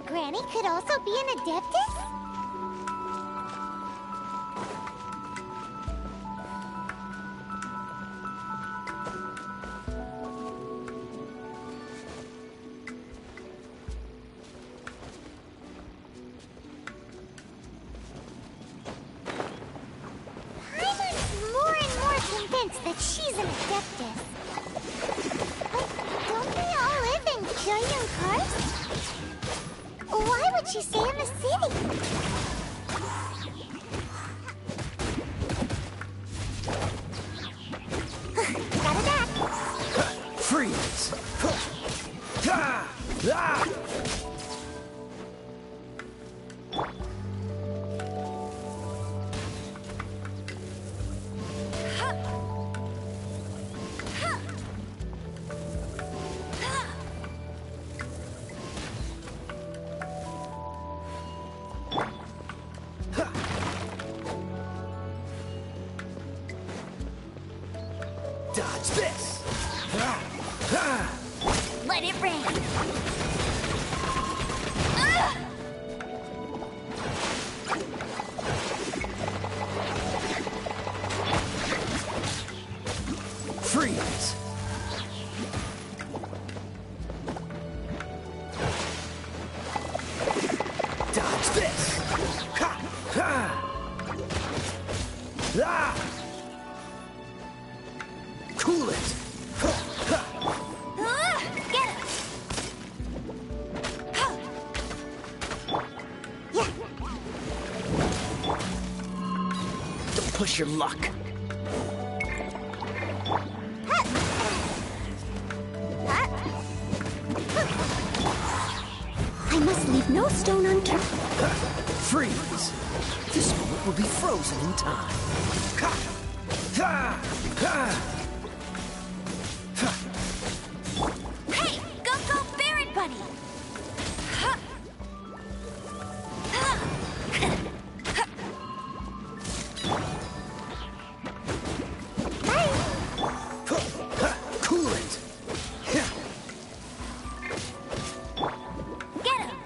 Granny could also be an adeptus? I'm more and more convinced that she's an adeptus. But don't they all live in giant cars? Why would she stay in the city? Got it back. Freeze! Dodge this! Let it rain! Freeze! Dodge this! Ha! Ha! Ah! Cool it! Get it! Yeah. Don't push your luck. I must leave no stone unturned. Freeze! This moment will be frozen in time. Ha! Ha! Ha! Hey, go, bear it, buddy! Cool it! Get him!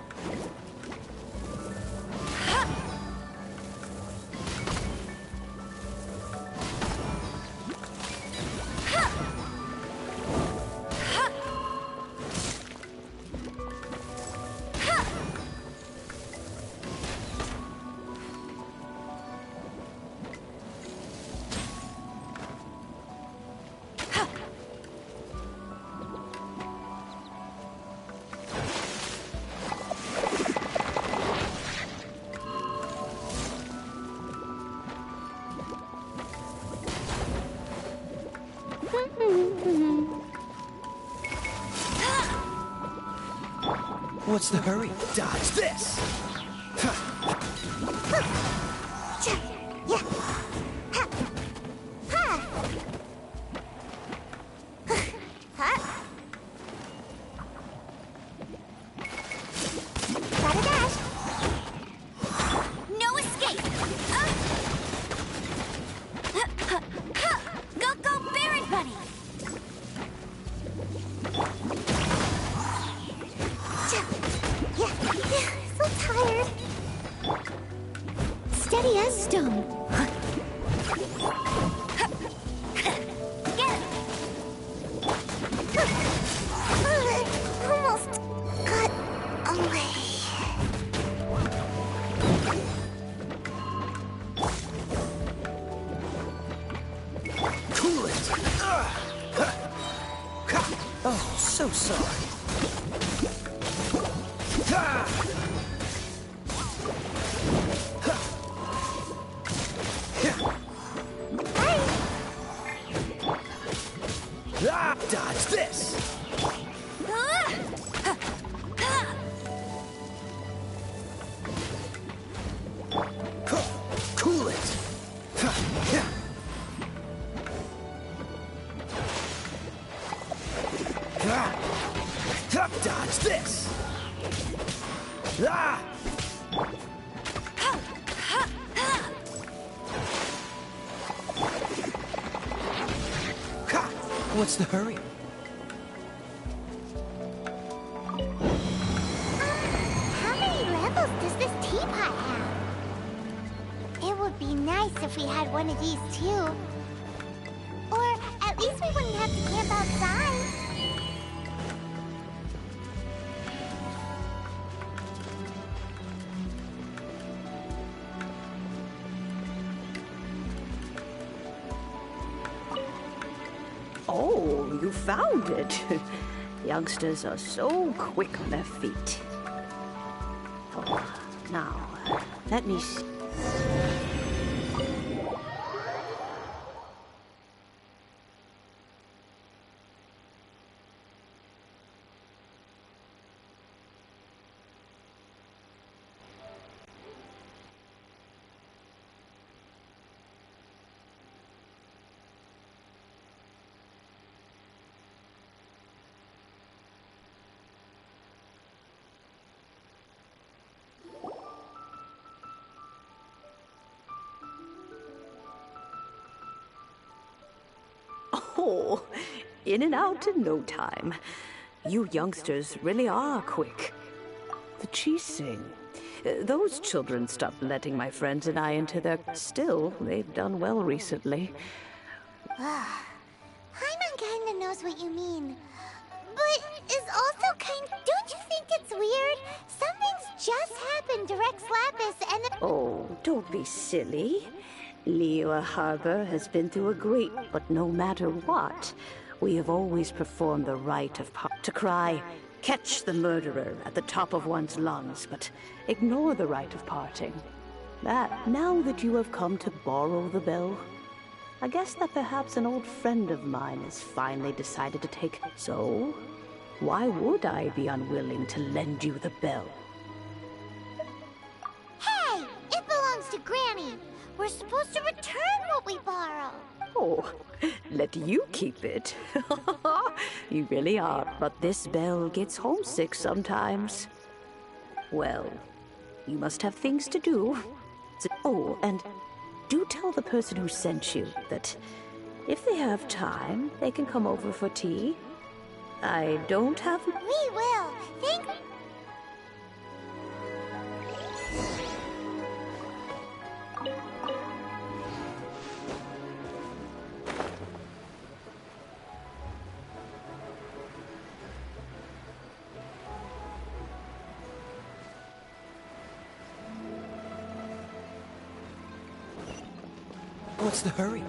What's the hurry? Dodge this! Gotta dash. No escape. Go, bear it, buddy. So tired. Steady as stone. Get it. Almost got away. Cool it! Oh, so sorry. Dodge this! Cool it! Dodge this! Ah! What's the hurry? How many levels does this teapot have? It would be nice if we had one of these too. Or at least we wouldn't have to camp outside. Oh, you found it. Youngsters are so quick on their feet. Oh, now, let me see. Oh, in and out in no time. You youngsters really are quick. The cheesing. Those children stopped letting my friends and I into their... Still, they've done well recently. Paimon kinda knows what you mean. But is also kind... Don't you think it's weird? Something's just happened to Rex Lapis and... Oh, don't be silly. Liyue Harbor has been through a great... But no matter what, we have always performed the rite of... To cry, catch the murderer at the top of one's lungs, but ignore the rite of parting. Now that you have come to borrow the bell, I guess that perhaps an old friend of mine has finally decided to take... So, why would I be unwilling to lend you the bell? Hey! It belongs to Granny! We're supposed to return what we borrow! Oh, let you keep it. You really are. But this bell gets homesick sometimes. Well, you must have things to do. Oh, and do tell the person who sent you that if they have time, they can come over for tea. I don't have... We will. Thank... What's the hurry?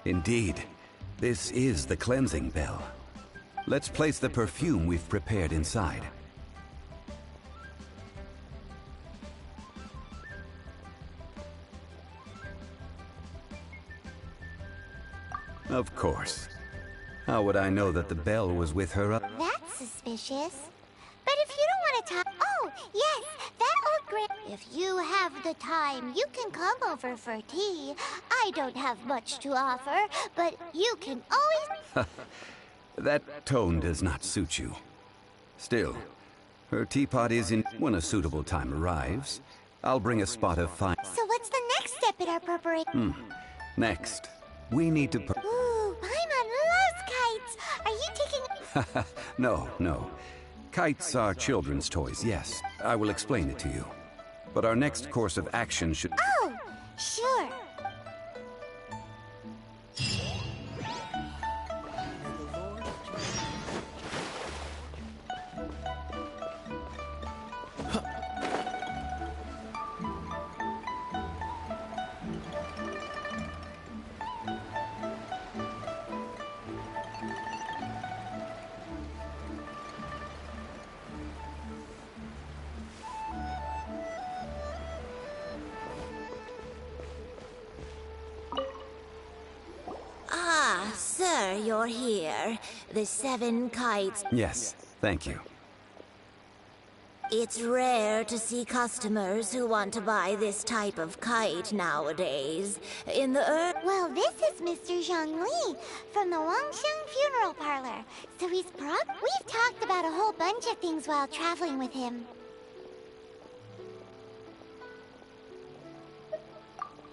Indeed, this is the cleansing bell. Let's place the perfume we've prepared inside. Of course. How would I know that the bell was with her? That's suspicious. But if you don't want to talk... Oh, yes, that old If you have the time, you can come over for tea. I don't have much to offer, but you can always... That tone does not suit you. Still, her teapot is in... When a suitable time arrives, I'll bring a spot of fine... So what's the next step in our preparation? Next, we need to... Ooh, Paimon loves kites! Are you taking... No. Kites are children's toys, yes. I will explain it to you. But our next course of action should... Oh, sure. Sir, you're here. The 7 kites. Yes, thank you. It's rare to see customers who want to buy this type of kite nowadays. In the Well, this is Mr. Zhongli from the Wangsheng Funeral Parlor. So he's We've talked about a whole bunch of things while traveling with him.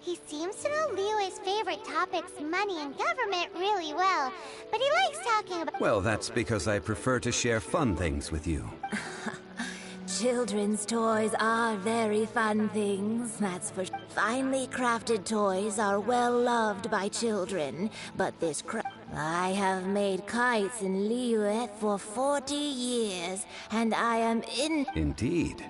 He seems to know Liyue's favorite topics, money and government, really well. But he likes talking about... Well, that's because I prefer to share fun things with you. Children's toys are very fun things, that's for sure. Finely crafted toys are well loved by children, but this I have made kites in Liyue for 40 years, and I am Indeed.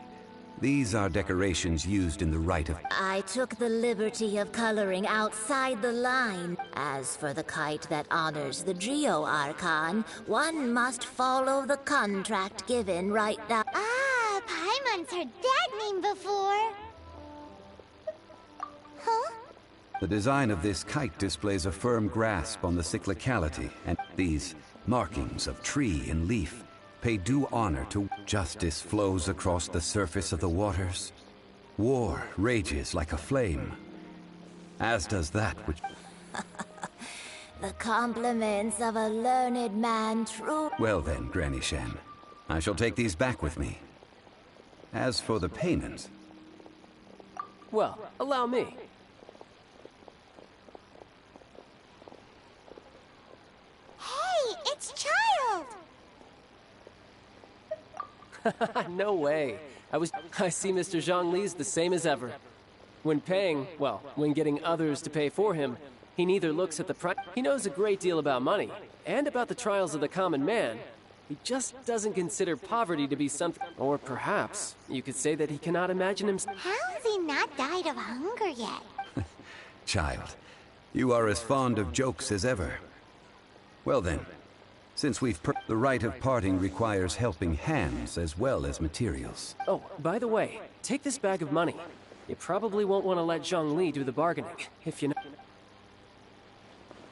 These are decorations used in the rite of... I took the liberty of coloring outside the line. As for the kite that honors the Geo Archon, one must follow the contract given right now. Ah, Paimon's heard that name before. Huh? The design of this kite displays a firm grasp on the cyclicality, and these markings of tree and leaf pay due honor to justice flows across the surface of the waters. War rages like a flame, as does that which... The compliments of a learned man true. Well then, Granny Shan, I shall take these back with me. As for the payment... Well, allow me. Hey, it's Child! No way. I see Mr. Zhongli's the same as ever. When paying, well, when getting others to pay for him, he neither looks at the price. He knows a great deal about money, and about the trials of the common man. He just doesn't consider poverty to be something. Or perhaps, you could say that he cannot imagine himself. How's he not died of hunger yet? Child, you are as fond of jokes as ever. Well then, since the rite of parting requires helping hands as well as materials. Oh, by the way, take this bag of money. You probably won't want to let Zhongli do the bargaining, if you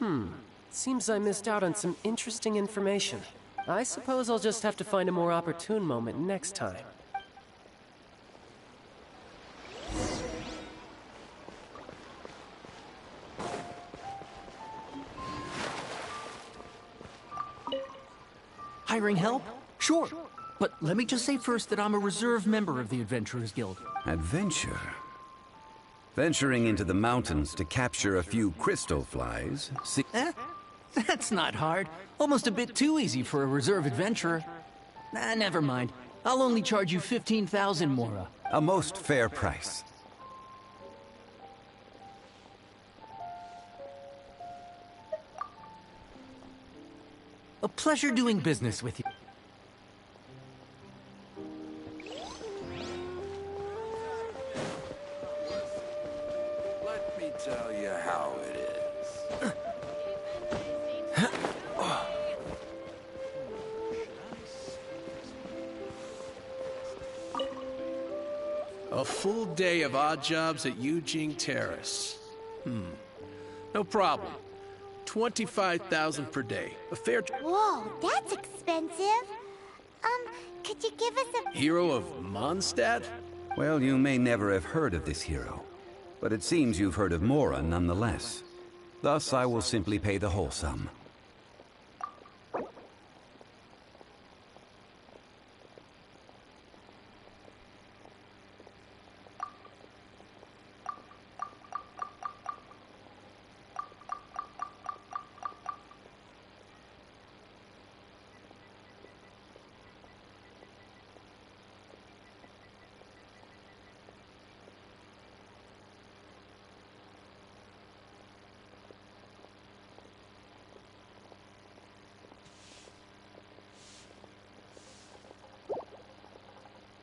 know. Seems I missed out on some interesting information. I suppose I'll just have to find a more opportune moment next time. Hiring help? Sure. But let me just say first that I'm a reserve member of the Adventurers Guild. Adventure? Venturing into the mountains to capture a few crystal flies? That's not hard. Almost a bit too easy for a reserve adventurer. Never mind. I'll only charge you 15,000 Mora. A most fair price. A pleasure doing business with you. Let me tell you how it is. A full day of odd jobs at Eugene Terrace. No problem. 25,000 per day. A fair... Whoa, that's expensive. Could you give us a... Hero of Mondstadt? Well, you may never have heard of this hero, but it seems you've heard of Mora nonetheless. Thus, I will simply pay the whole sum.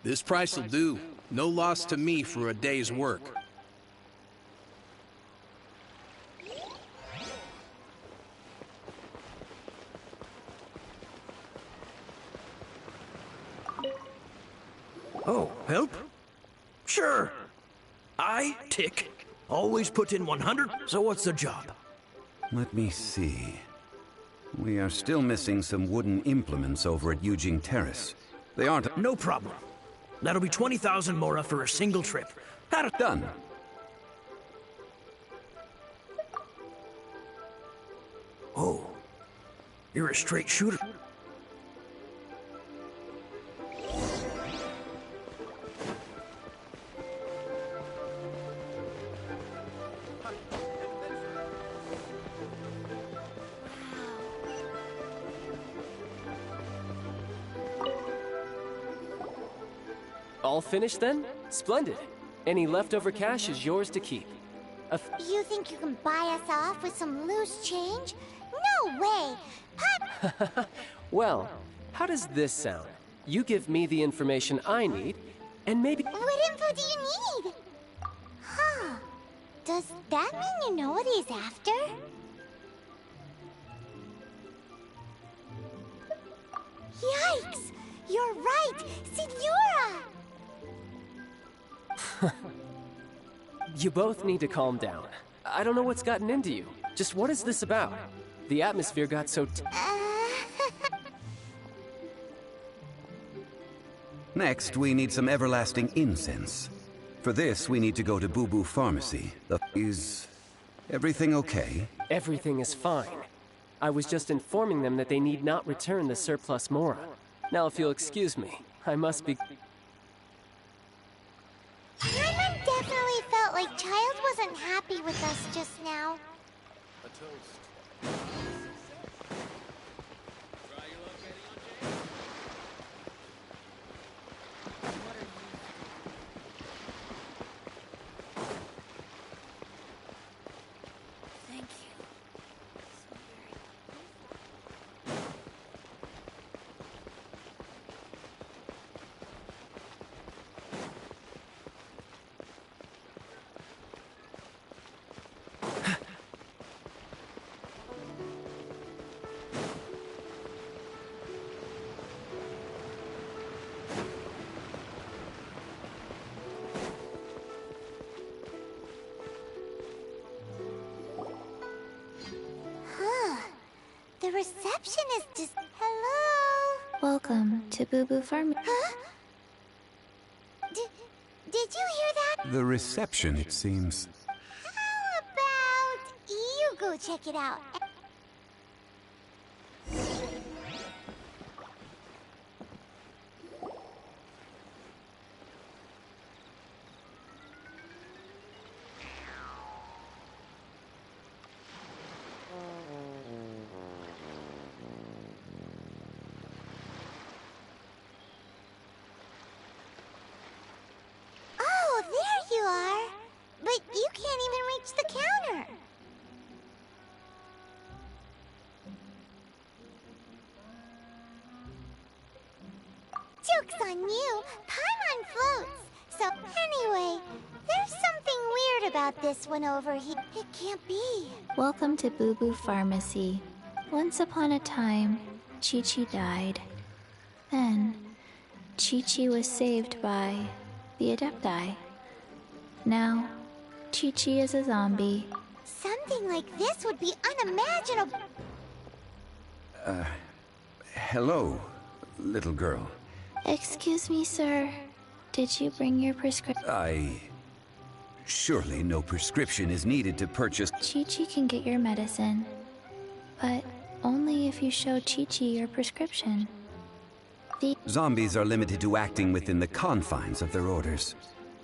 This price will do. No loss to me for a day's work. Oh, help? Sure. I, Tick, always put in 100, so what's the job? Let me see. We are still missing some wooden implements over at Eugene Terrace. They aren't... No problem. That'll be 20,000 Mora for a single trip. Done. Oh, you're a straight shooter. All finished then? Splendid. Any leftover cash is yours to keep. You think you can buy us off with some loose change? No way! Well, how does this sound? You give me the information I need, And maybe... What info do you need? Huh. Does that mean you know what he's after? Yikes! You're right! Signora! You both need to calm down. I don't know what's gotten into you. Just what is this about? The atmosphere got so... Next, we need some everlasting incense. For this, we need to go to Boo Boo Pharmacy. Is everything okay? Everything is fine. I was just informing them that they need not return the surplus Mora. Now, if you'll excuse me, I must be... Paimon definitely felt like Child wasn't happy with us just now. A toast. Thank you. The reception is just... Hello? Welcome to Boo Boo Farm. Huh? Did you hear that? The reception, it seems. How about you go check it out? Oh, there you are. But you can't even reach the counter. Joke's on you. Paimon floats. So anyway, there's something weird about this one over here. It can't be. Welcome to Boo Boo Pharmacy. Once upon a time, Chi-Chi died. Then, Chi-Chi was saved by the Adepti. Now, Chi-Chi is a zombie. Something like this would be unimaginable. Hello, little girl. Excuse me, sir. Did you bring your prescription? Surely no prescription is needed to purchase... Chi-Chi can get your medicine, but only if you show Chi-Chi your prescription. Zombies are limited to acting within the confines of their orders.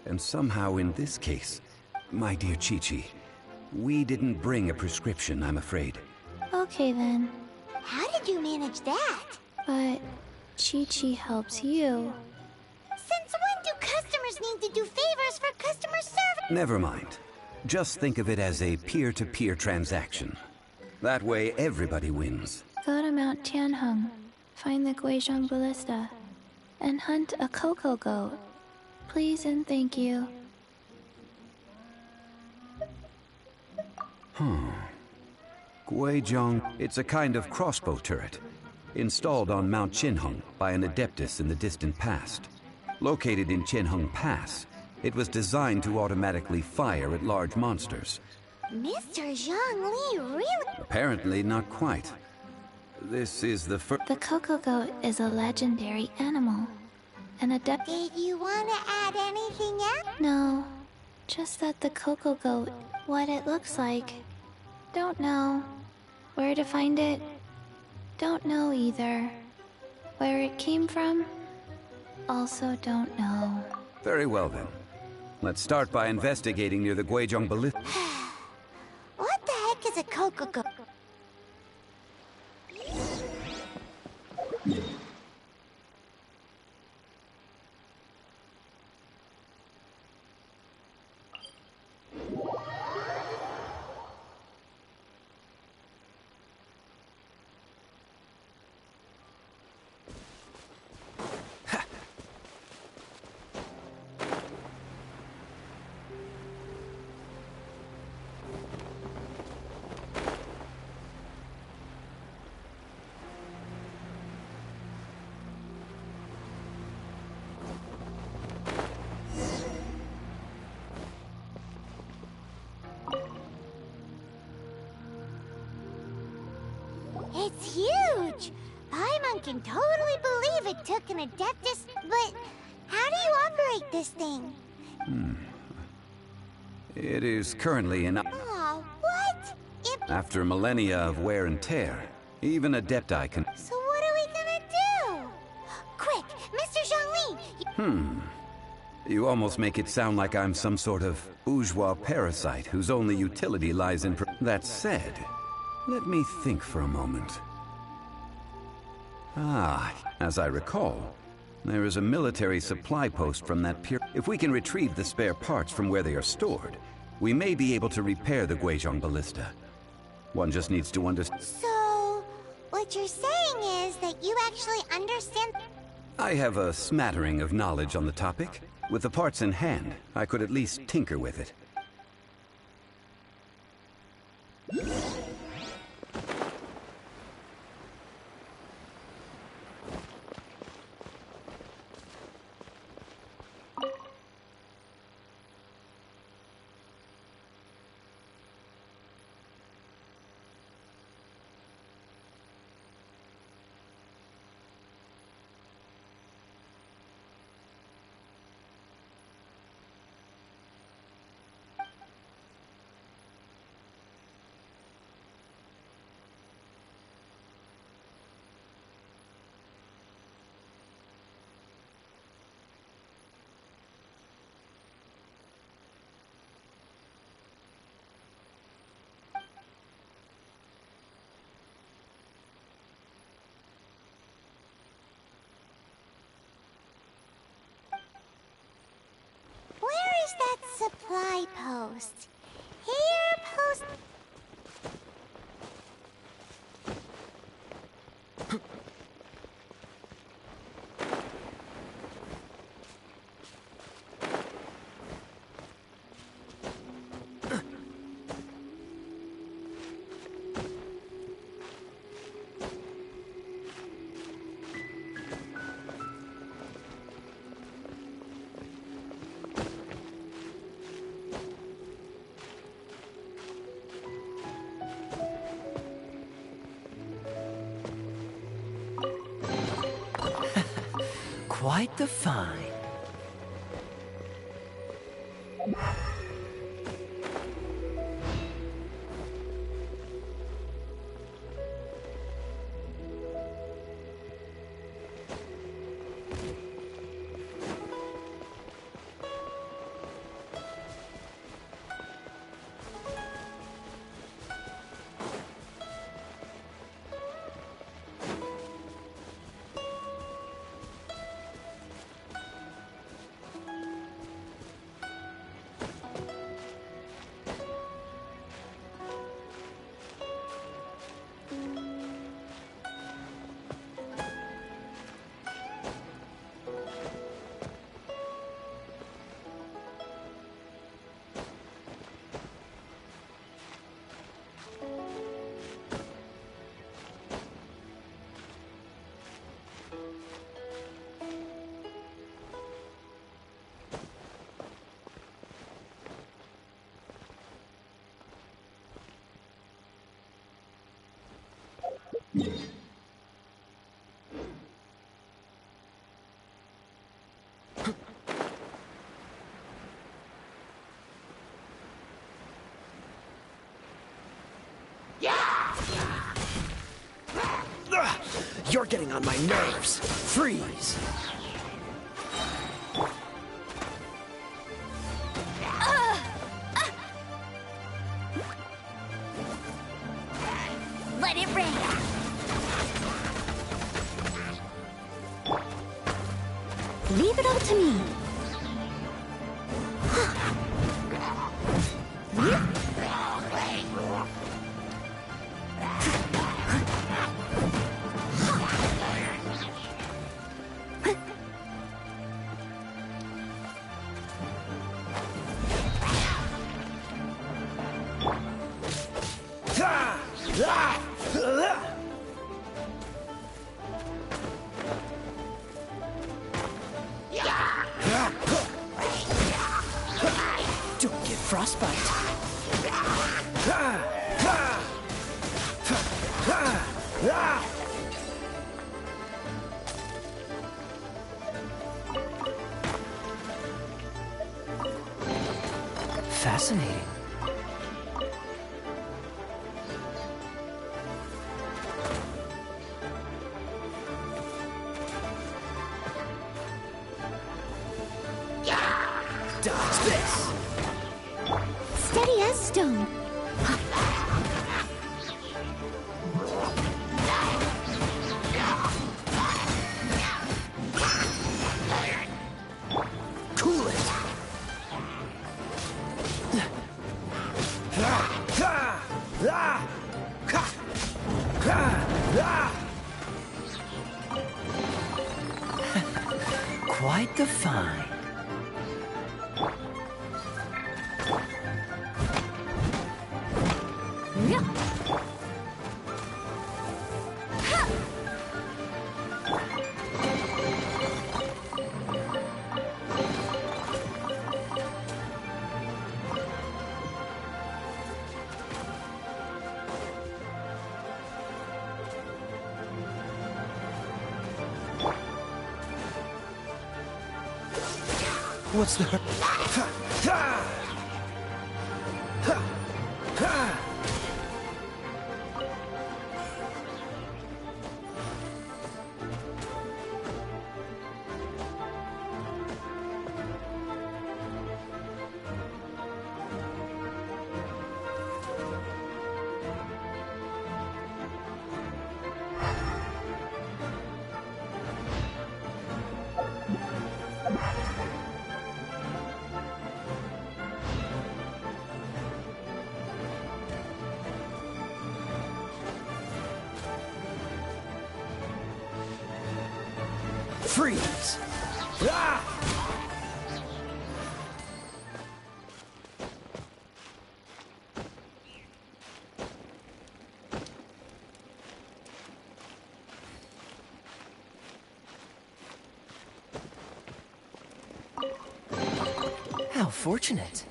And somehow in this case, my dear Chi-Chi, we didn't bring a prescription, I'm afraid. Okay then. How did you manage that? But Chi-Chi helps you. Since when do customers need to do favors for customer service? Never mind. Just think of it as a peer-to-peer transaction. That way everybody wins. Go to Mount Tianheng, find the Guizhong Ballista, and hunt a cocoa goat. Please and thank you. Guizhong, it's a kind of crossbow turret, installed on Mount Qinheng by an adeptus in the distant past. Located in Qinheng Pass, it was designed to automatically fire at large monsters. Mr. Zhongli, really? Apparently not quite. This is the first... The cocoa goat is a legendary animal. An adept... Did you want to add anything else? No, just that the cocoa goat, what it looks like. Don't know. Where to find it? Don't know either. Where it came from? Also don't know. Very well then. Let's start by investigating near the Guizhong Ballista. What the heck is a cocoa goat? It's huge! Paimon can totally believe it took an Adeptus, but how do you operate this thing? It is currently in... Aw, what? After millennia of wear and tear, even Adepti can... So what are we gonna do? Quick, Mr. Zhongli! You almost make it sound like I'm some sort of bourgeois parasite whose only utility lies in... That said, let me think for a moment. As I recall, there is a military supply post from that pier. If we can retrieve the spare parts from where they are stored, we may be able to repair the Guizhong ballista. One just needs to understand. So, what you're saying is that you actually understand... I have a smattering of knowledge on the topic. With the parts in hand, I could at least tinker with it. Where is that supply post? Here, post... Quite the find. You're getting on my nerves. Freeze. Let it rain! Leave it all to me. Don't get frostbite. Fascinating. Dodge this! Steady as stone. Cool it! Quite the find. What's the... Freeze! Ah! How fortunate.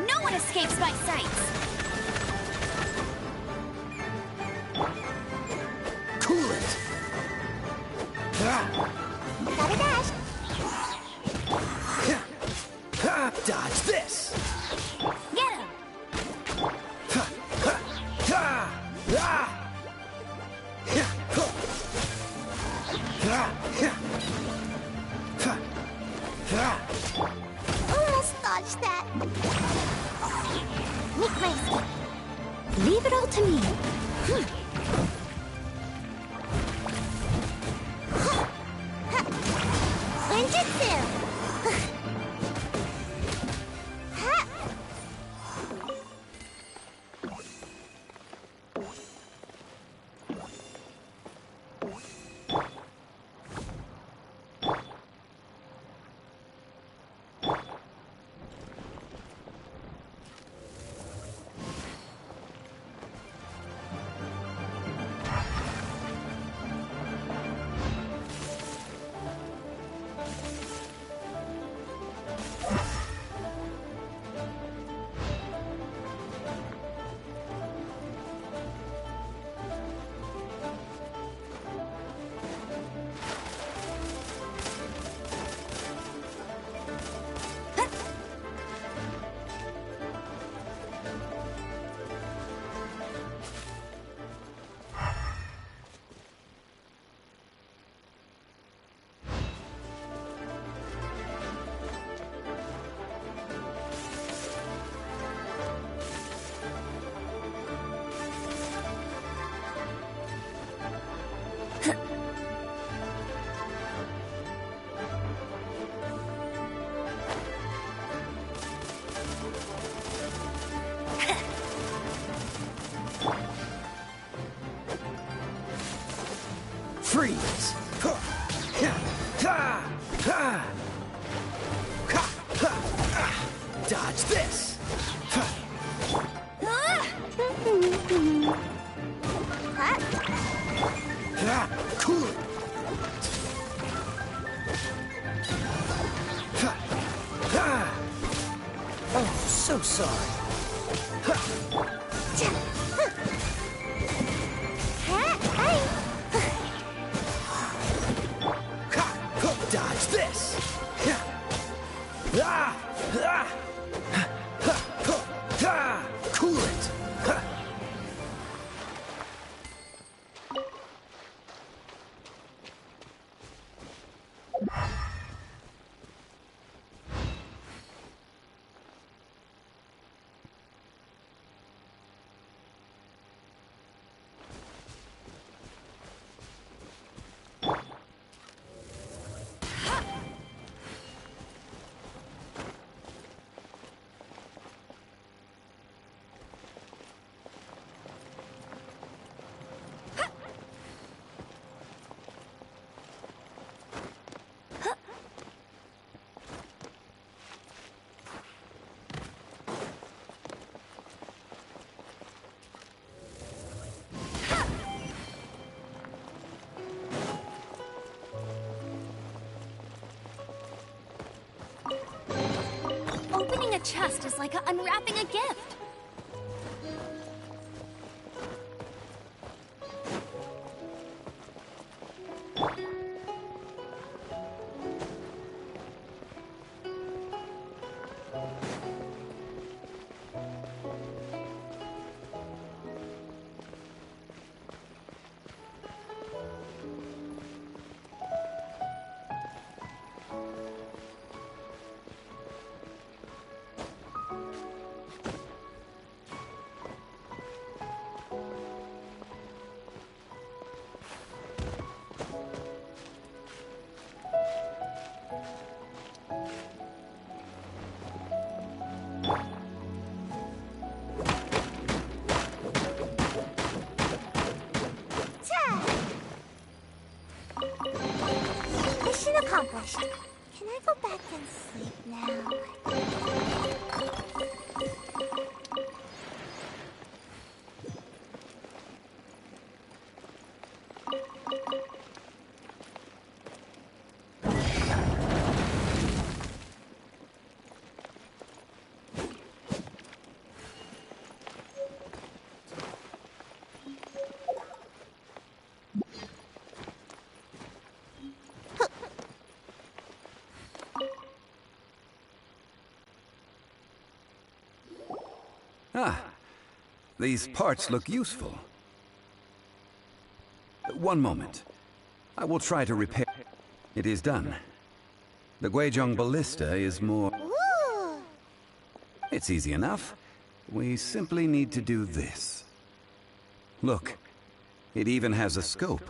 No one escapes my sights. Cool it! Gotta dash. Dodge this! Get him. Almost dodged that. Make my escape. Leave it all to me. Ninjutsu! Freeze! Dodge this! Cool it! Oh, so sorry. Dodge this! Cool it! Opening a chest is like unwrapping a gift. Mission accomplished. Can I go back and sleep now? Ah, these parts look useful. One moment. I will try to repair. It is done. The Guizhong ballista is more... Ooh. It's easy enough. We simply need to do this. Look, it even has a scope.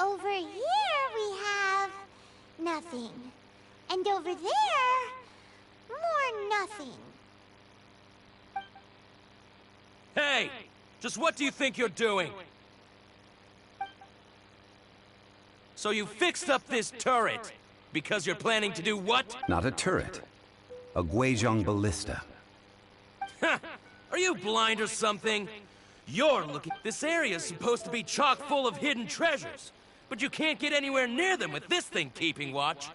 Over here we have nothing. And over there, more nothing. Hey! Just what do you think you're doing? So you fixed up this turret because you're planning to do what? Not a turret. A Guizhong ballista. Are you blind or something? You're looking... This area's supposed to be chock full of hidden treasures, but you can't get anywhere near them with this thing keeping watch.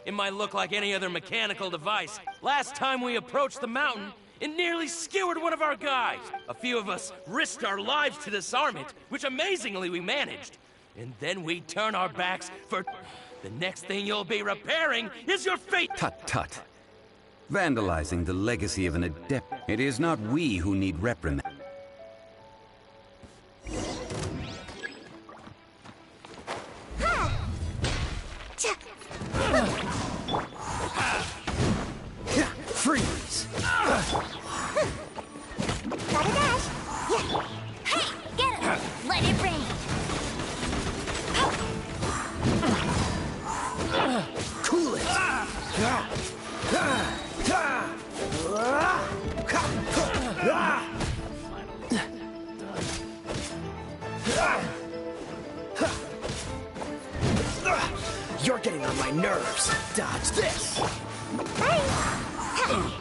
It might look like any other mechanical device. Last time we approached the mountain, it nearly skewered one of our guys. A few of us risked our lives to disarm it, which amazingly we managed. And then we turn our backs for... The next thing you'll be repairing is your fate! Tut tut. Vandalizing the legacy of an adept. It is not we who need reprimand. Freeze! Gotta dash. Yeah. Hey, get him! Let it rain. Cool it! nerves. Dodge this. Come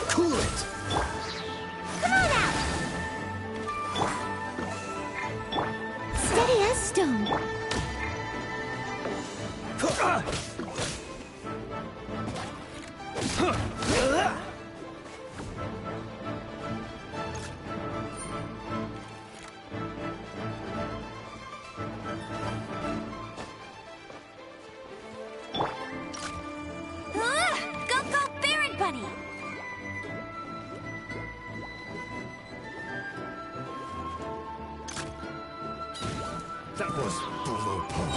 Cool it. on out! Steady as stone. Go, go, Baron Bunny! That was below par.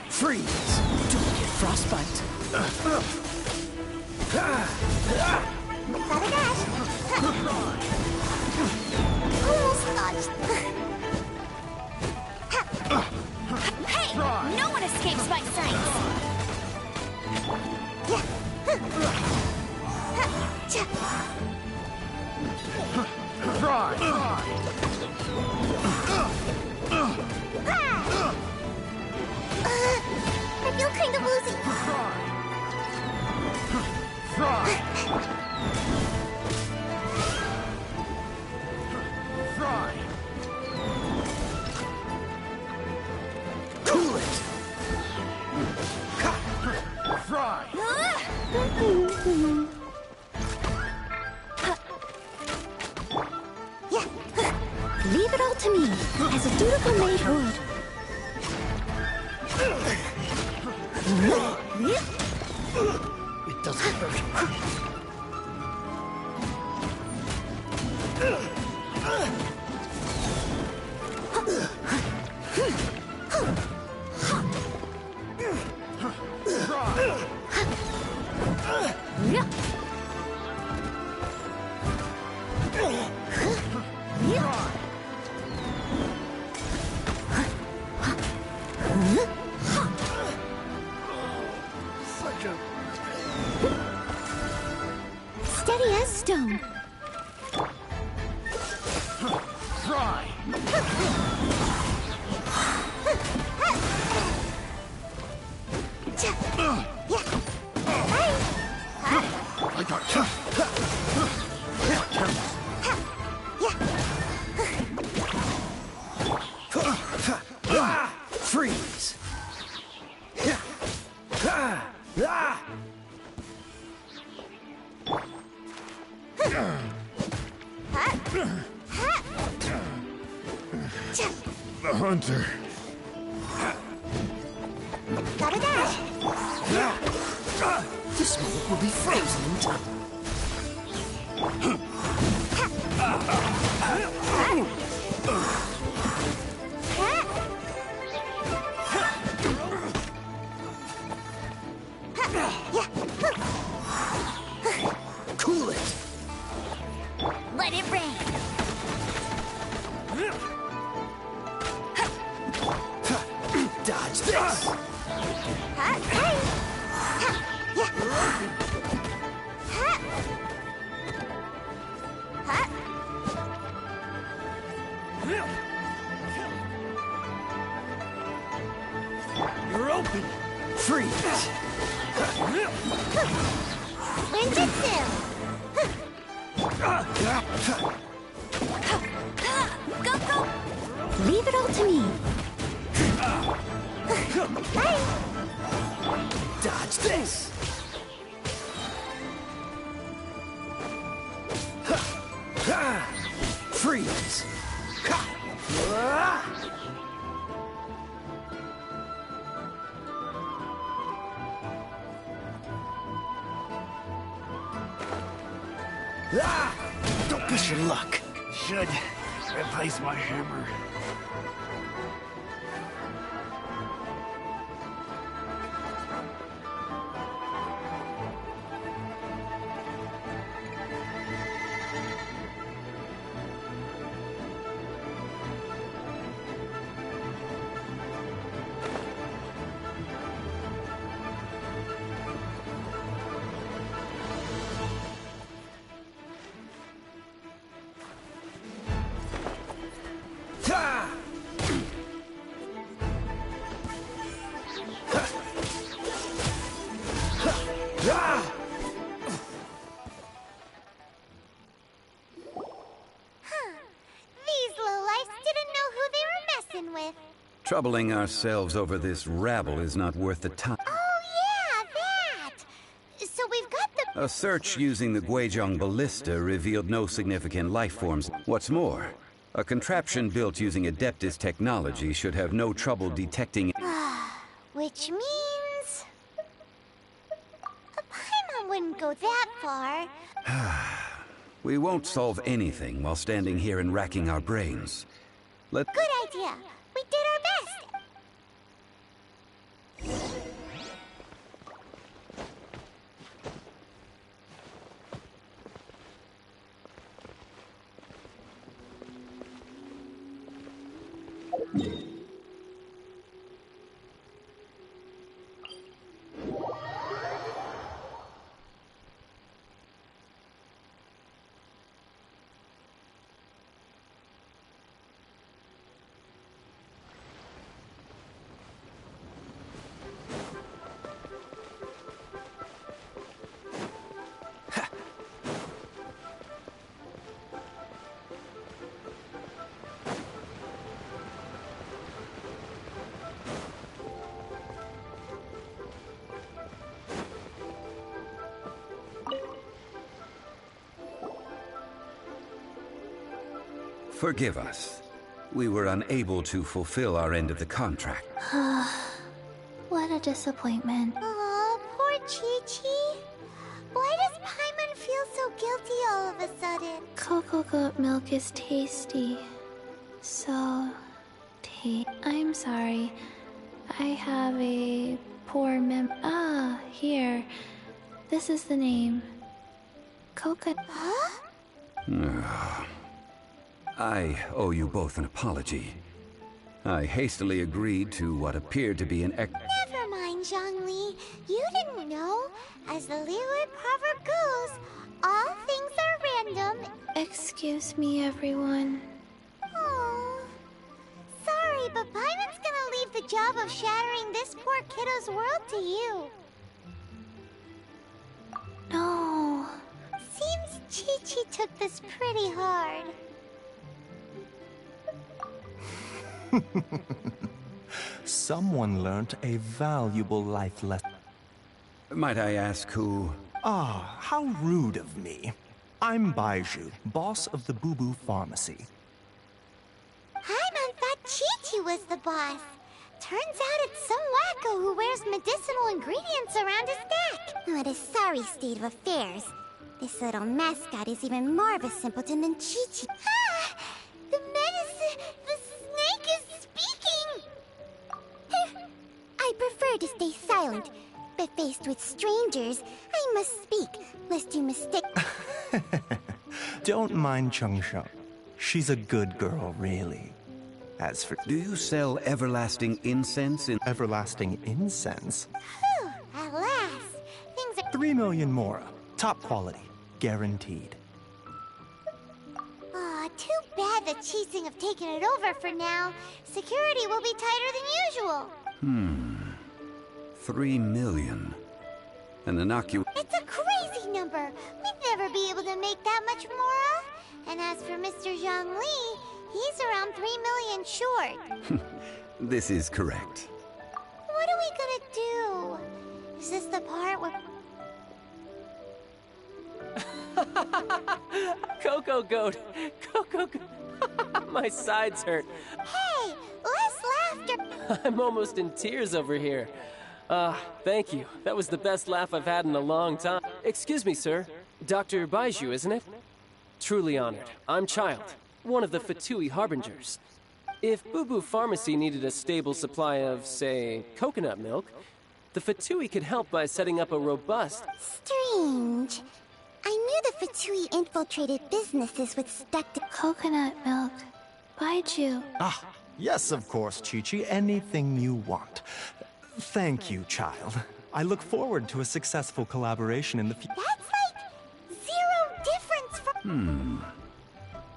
Freeze. Don't get frostbite. Almost dodged. Hey! No one escapes my sights! I feel kind of woozy. Cool it. Leave it all to me, as a dutiful maid would. It doesn't hurt. Steady as stone. I got you. Freeze. The hunter. Gotta dash. This moment will be frozen in time. Cool it. Let it rain! Dodge this. You're open. Freeze. Ninjutsu. Go, go! Leave it all to me. Dodge this. Ah! Don't push your luck. Should replace my hammer. These lowlifes didn't know who they were messing with. Troubling ourselves over this rabble is not worth the time. Oh yeah, that! So we've got the... A search using the Guizhong ballista revealed no significant life forms. What's more, a contraption built using Adeptus technology should have no trouble detecting... Which means... a Paimon wouldn't go that far. We won't solve anything while standing here and racking our brains. Good idea. We did our best. Forgive us. We were unable to fulfill our end of the contract. What a disappointment. Aw, poor Chi-Chi. Why does Paimon feel so guilty all of a sudden? Cocoa goat milk is tasty. So... I'm sorry. I have a poor here. This is the name. Coconut. Huh? I owe you both an apology. I hastily agreed to what appeared to be an Never mind, Zhongli. You didn't know. As the Liyue proverb goes, all things are random. Excuse me, everyone. Oh, sorry, but Paimon's gonna leave the job of shattering this poor kiddo's world to you. No. Seems Chi-Chi took this pretty hard. Someone learned a valuable life lesson. Might I ask who? Ah, how rude of me. I'm Baiju, boss of the Boo Boo Pharmacy. Paimon thought Chi-Chi was the boss. Turns out it's some wacko who wears medicinal ingredients around his neck. What a sorry state of affairs. This little mascot is even more of a simpleton than Chi-Chi. Ah! The medicine... the snake is speaking! I prefer to stay silent, but faced with strangers, I must speak, lest you mistake... Don't mind Changsheng. She's a good girl, really. As for... Do you sell everlasting incense in... Everlasting incense? Whew, at last. Things are... 3 million mora. Top quality. Guaranteed. Aw, too bad the Chising have taken it over for now. Security will be tighter than usual. 3 million. An innocuous... It's a crazy number. We'd never be able to make that much mora. And as for Mr. Zhongli, he's around 3 million short. This is correct. What are we gonna do? Is this the part where... Cocoa goat! Cocoa goat! My sides hurt. Hey, less laughter! I'm almost in tears over here. Thank you. That was the best laugh I've had in a long time. Excuse me, sir. Dr. Baiju, isn't it? Truly honored. I'm Child, one of the Fatui Harbingers. If Boo Boo Pharmacy needed a stable supply of, say, coconut milk, the Fatui could help by setting up a robust... Strange. I knew the Fatui infiltrated businesses with stuck to Coconut milk. Baiju. Ah, yes, of course, Chi-Chi. Anything you want. Thank you, child. I look forward to a successful collaboration in the future. That's like 0 difference from...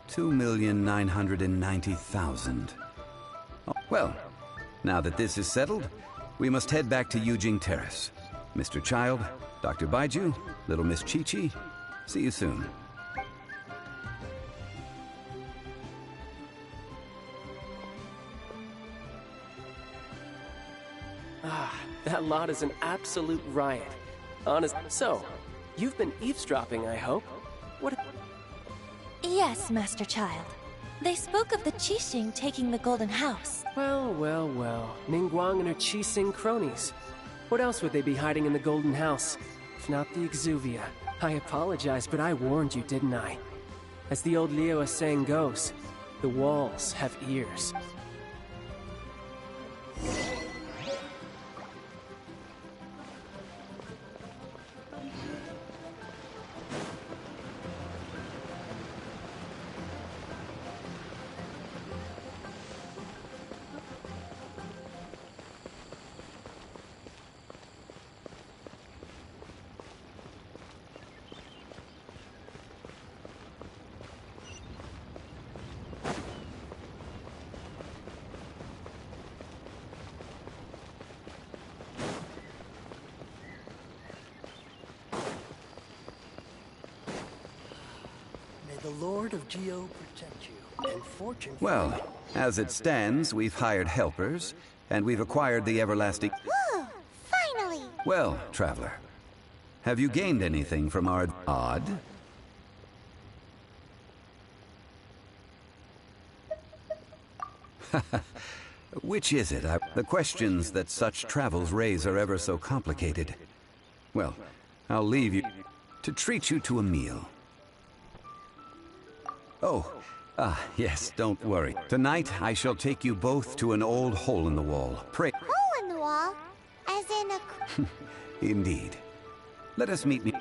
2,990,000. Well, now that this is settled, we must head back to Yujing Terrace. Mr. Child, Dr. Baiju, Little Miss Chi-Chi, see you soon. Ah, that lot is an absolute riot. Honest. So, you've been eavesdropping, I hope? What? Yes, Master Child. They spoke of the Qixing taking the Golden House. Well, well, well. Ningguang and her Qixing cronies. What else would they be hiding in the Golden House? If not the Exuvia. I apologize, but I warned you, didn't I? As the old Liyue saying goes, the walls have ears. The Lord of Geo protect you, and fortune... Well, as it stands, we've hired helpers, and we've acquired the everlasting... Whew, finally! Well, Traveler, have you gained anything from our... odd? Which is it? The questions that such travels raise are ever so complicated. Well, I'll leave you to treat you to a meal. Oh, yes, don't worry. Tonight, I shall take you both to an old hole in the wall. Pray. Hole in the wall? As in a... Indeed. Let us meet me...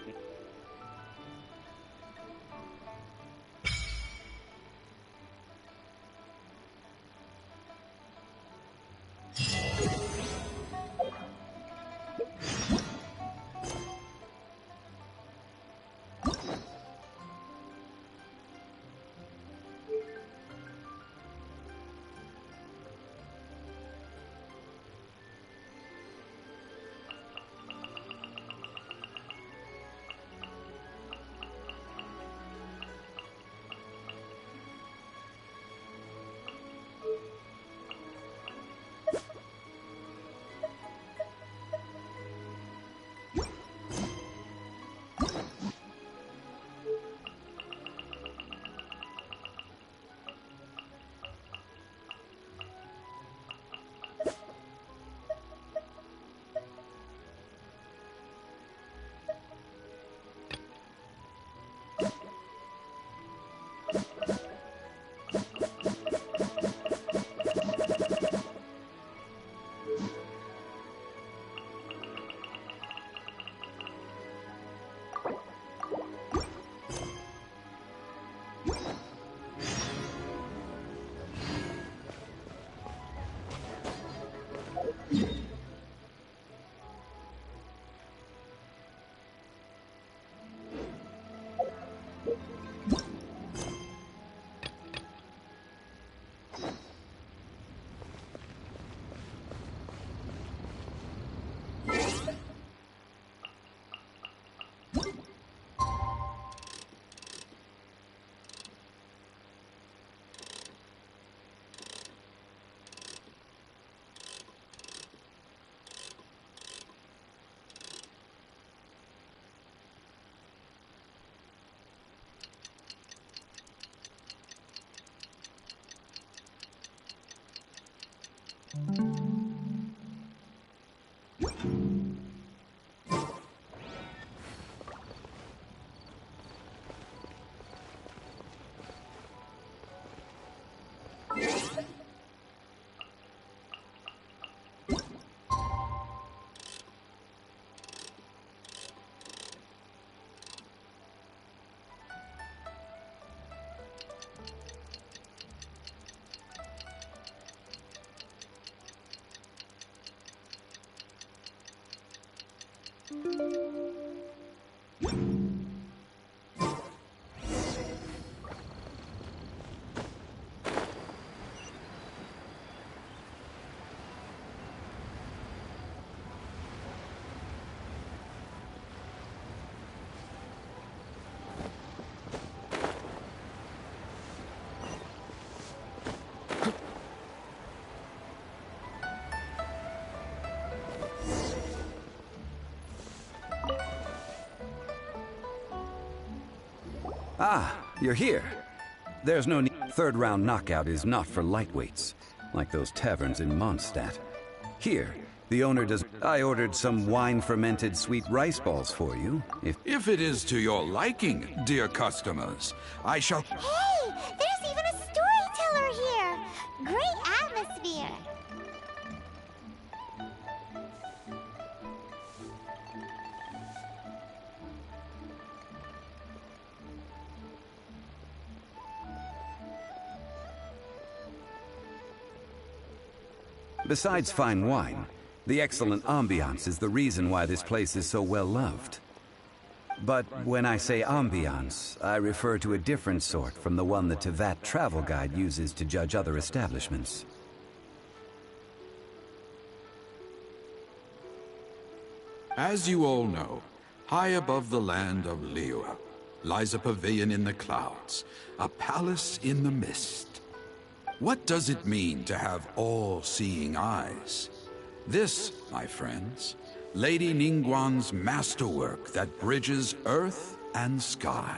Ah, you're here. There's no need. Third round knockout is not for lightweights, like those taverns in Mondstadt. Here, the owner does. I ordered some wine-fermented sweet rice balls for you. If it is to your liking, dear customers, I shall. Hey, there's even a storyteller here. Great atmosphere. Besides fine wine, the excellent ambiance is the reason why this place is so well loved. But when I say ambiance, I refer to a different sort from the one the Tevat travel guide uses to judge other establishments. As you all know, high above the land of Liyue lies a pavilion in the clouds, a palace in the mist. What does it mean to have all-seeing eyes? This, my friends, Lady Ningguang's masterwork that bridges earth and sky.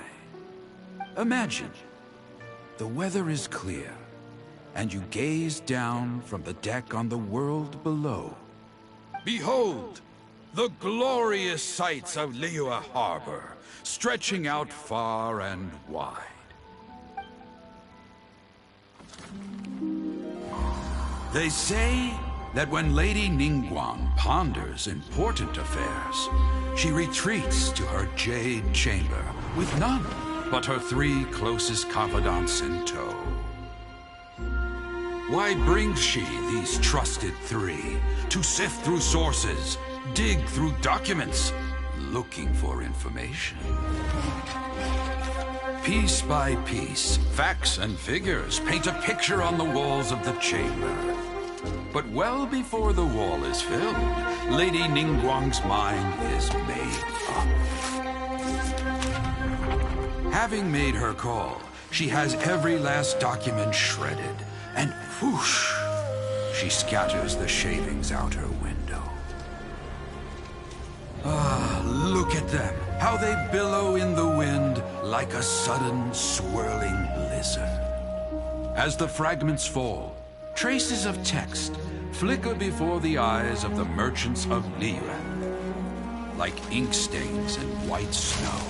Imagine, the weather is clear, and you gaze down from the deck on the world below. Behold, the glorious sights of Liyue Harbor, stretching out far and wide. They say that when Lady Ningguang ponders important affairs, she retreats to her jade chamber with none but her 3 closest confidants in tow. Why brings she these trusted 3 to sift through sources, dig through documents, looking for information? Piece by piece, facts and figures paint a picture on the walls of the chamber. But well before the wall is filled, Lady Ningguang's mind is made up. Having made her call, she has every last document shredded, and whoosh, she scatters the shavings out her window. Ah, look at them, how they billow in the wind like a sudden swirling blizzard. As the fragments fall, traces of text flicker before the eyes of the merchants of Liyue, like ink stains in white snow.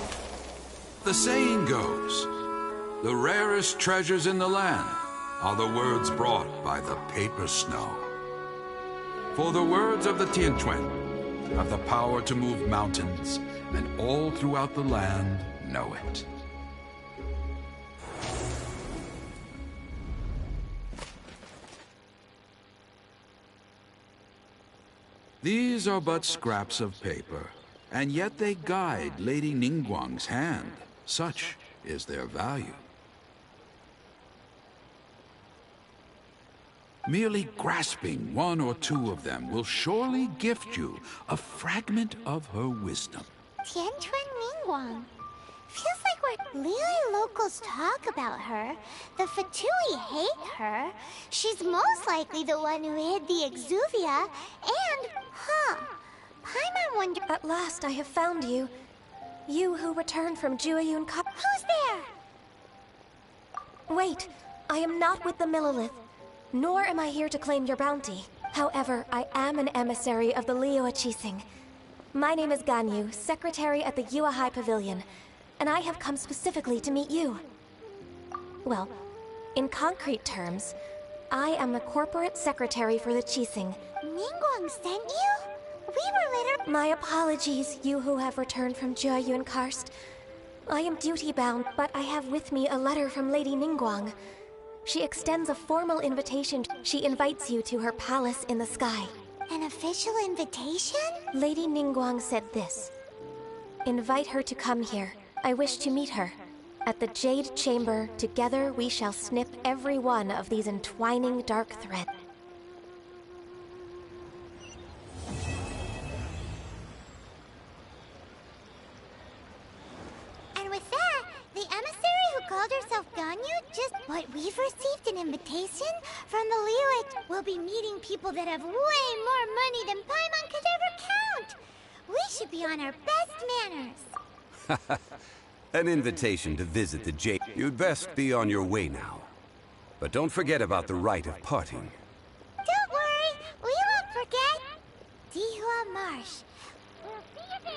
The saying goes, the rarest treasures in the land are the words brought by the paper snow. For the words of the Tianquan have the power to move mountains, and all throughout the land know it. These are but scraps of paper, and yet they guide Lady Ningguang's hand. Such is their value. Merely grasping 1 or 2 of them will surely gift you a fragment of her wisdom. Tianquan Ningguang. Feels like when Liyue locals talk about her, the Fatui hate her. She's most likely the one who hid the Exuvia, and, Paimon wonder— At last I have found you. You who returned from Jueyun Cup. Who's there? Wait, I am not with the Millelith, nor am I here to claim your bounty. However, I am an emissary of the Liyue Qixing. My name is Ganyu, secretary at the Yuehai Pavilion, and I have come specifically to meet you. Well, in concrete terms, I am the corporate secretary for the Qixing. Ningguang sent you? We were literally— My apologies, you who have returned from Jueyun Karst. I am duty-bound, but I have with me a letter from Lady Ningguang. She extends a formal invitation. She invites you to her palace in the sky. An official invitation? Lady Ningguang said this. Invite her to come here. I wish to meet her. At the Jade Chamber, together we shall snip every one of these entwining dark threads. And with that, the emissary who called herself Ganyu just... What, we've received an invitation from the Liyue. We'll be meeting people that have way more money than Paimon could ever count. We should be on our best manners. An invitation to visit the Jade. You'd best be on your way now. But don't forget about the rite of parting. Don't worry, we won't forget. Dihua Marsh. We'll see you there.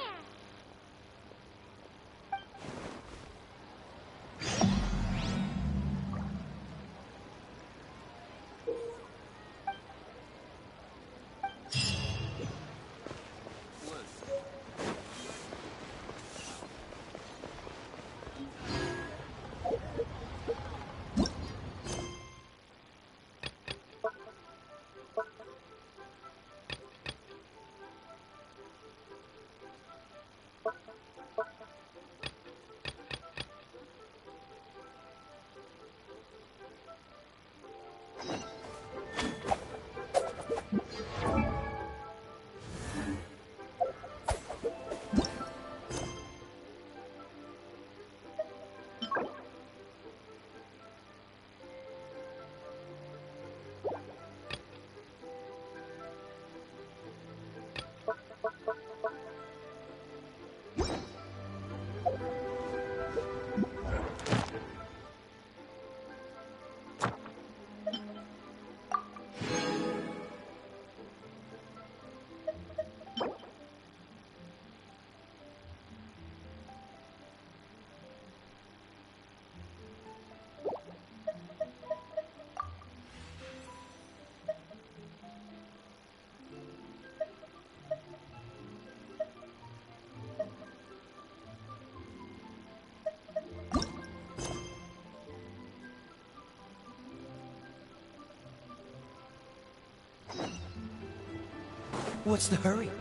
What's the hurry?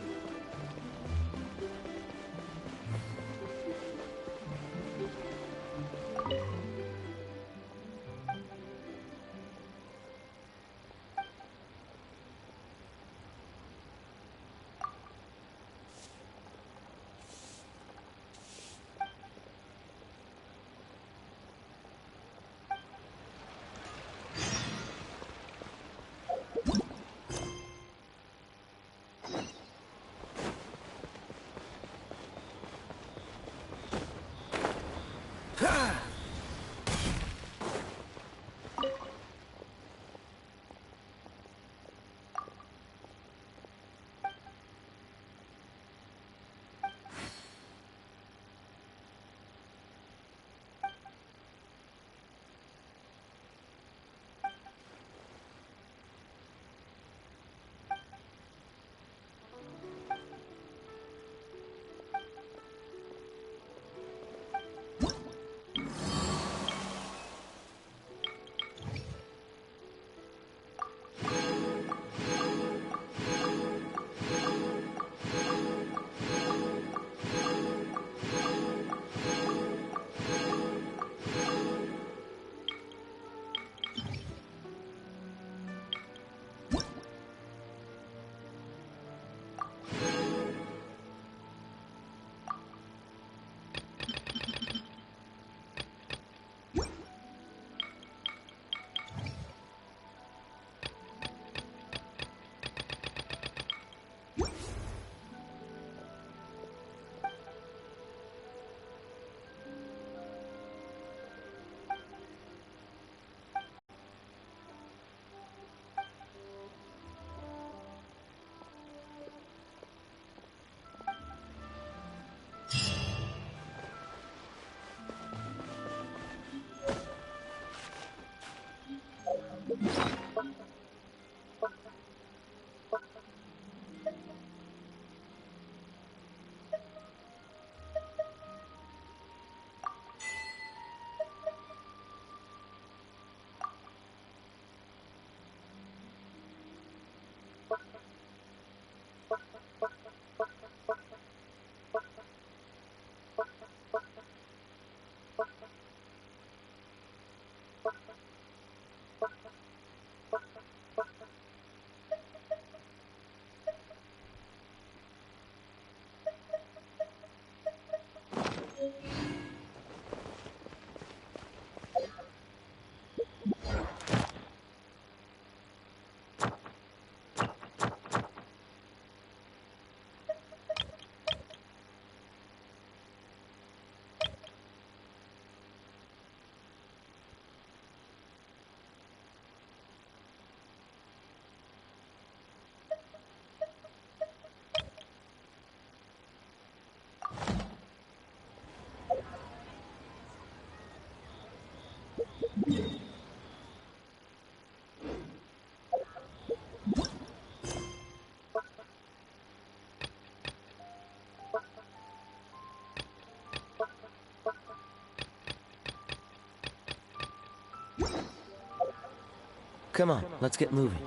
Come on, let's get moving.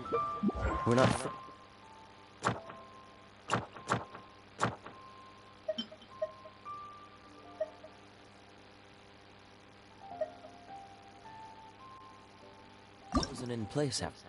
We're not... Wasn't in place after...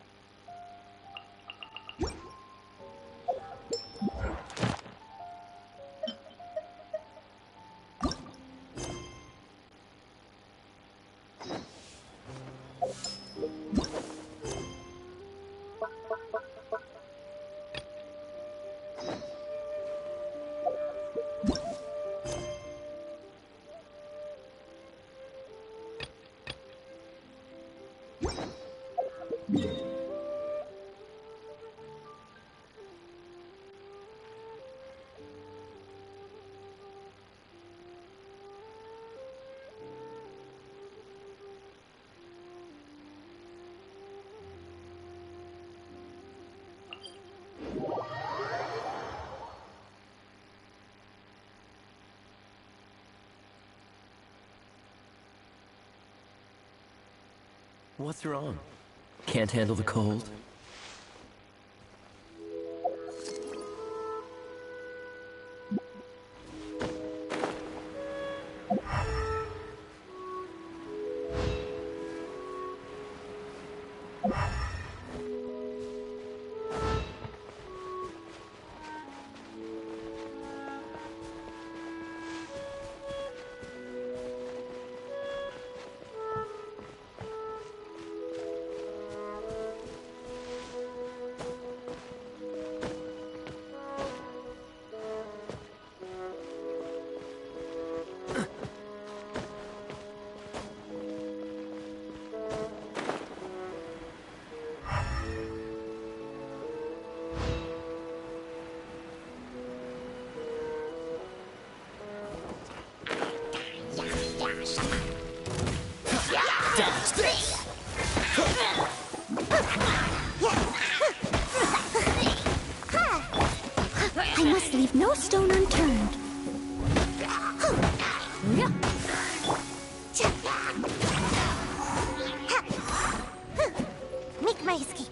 What's wrong? Can't handle the cold? I must leave no stone unturned. Make my escape.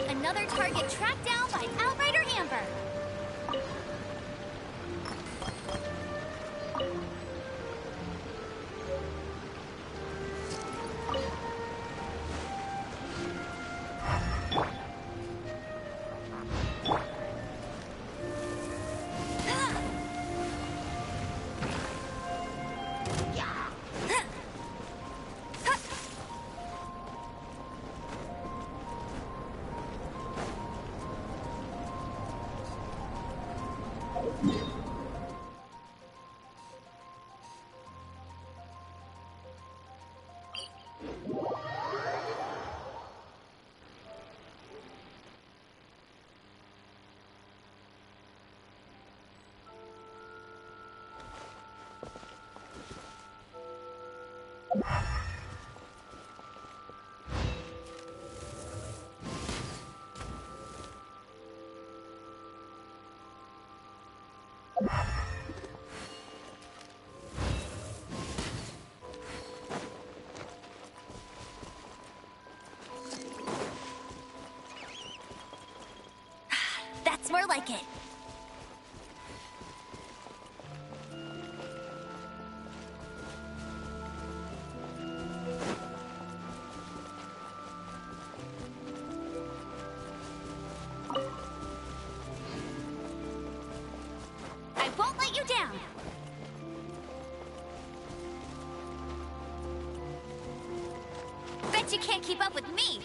Another target tracked down by Outrider Amber. That's more like it. I won't let you down. Bet you can't keep up with me.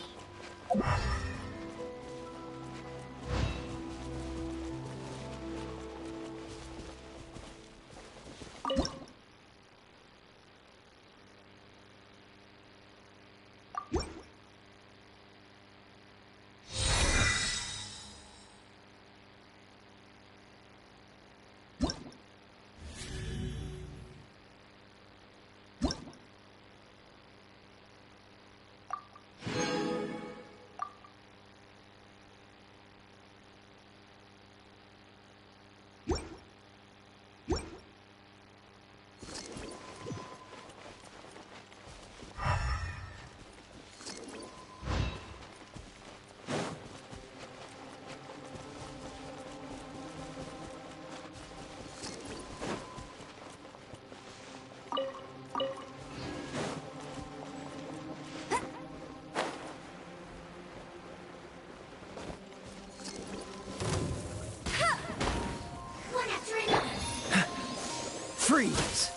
Freeze!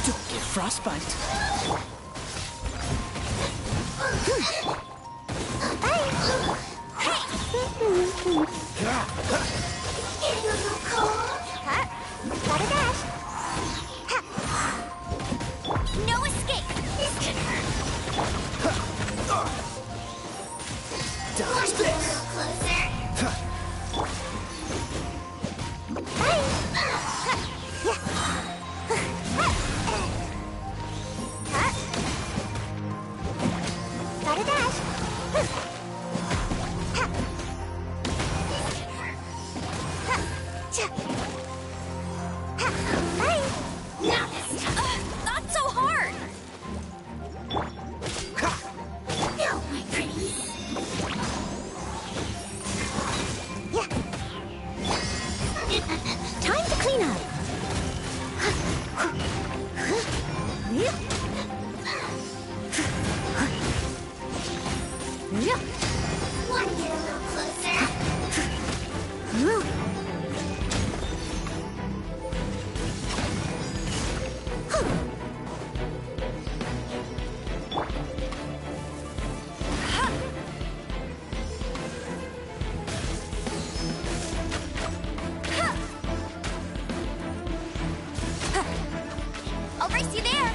Don't get frostbite. Gotta dash. No escape. Dodge this! Gotta dash. Not so hard. No, my pretties. Time to clean up. Want to get a little closer? I'll race you there.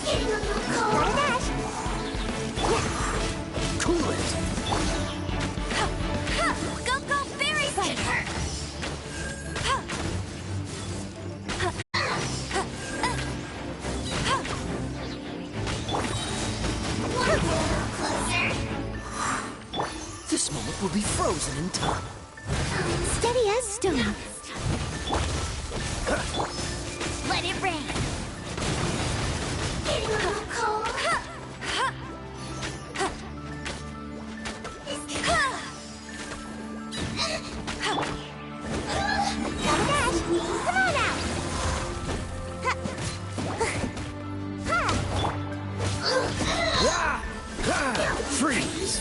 Getting a little cold. Gotta dash. Cool it! Go, go, berry fighter. This moment will be frozen in time. Steady as stone. Let it rain. Getting a little cold. Gotta dash. Come on out. Freeze!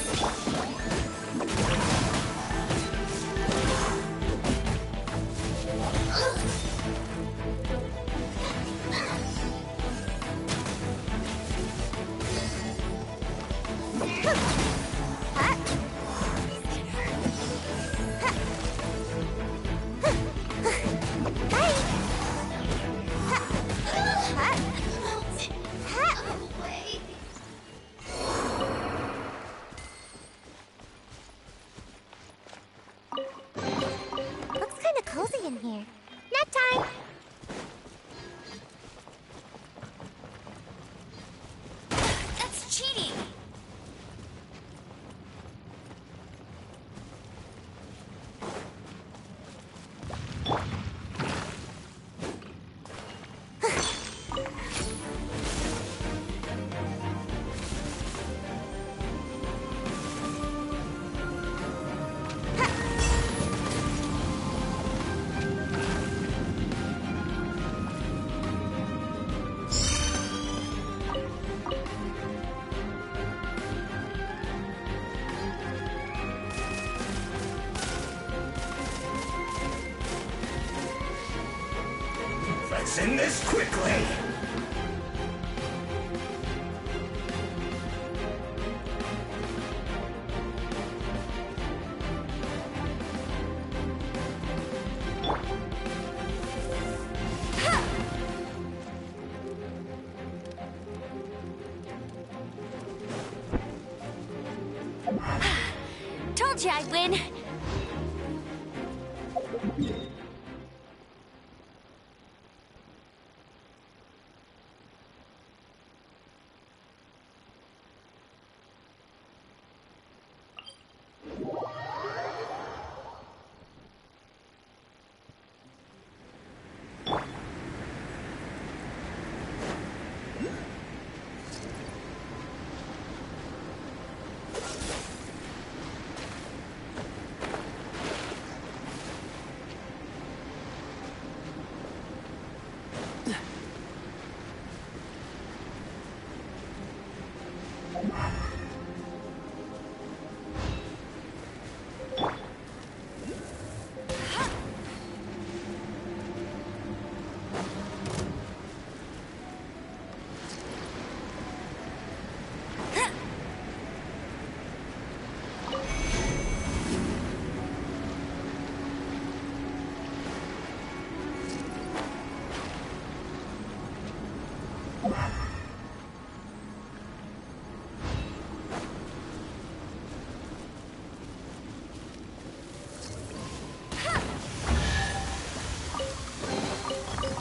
time. That's cheating! Let's end this quickly! Told you I'd win!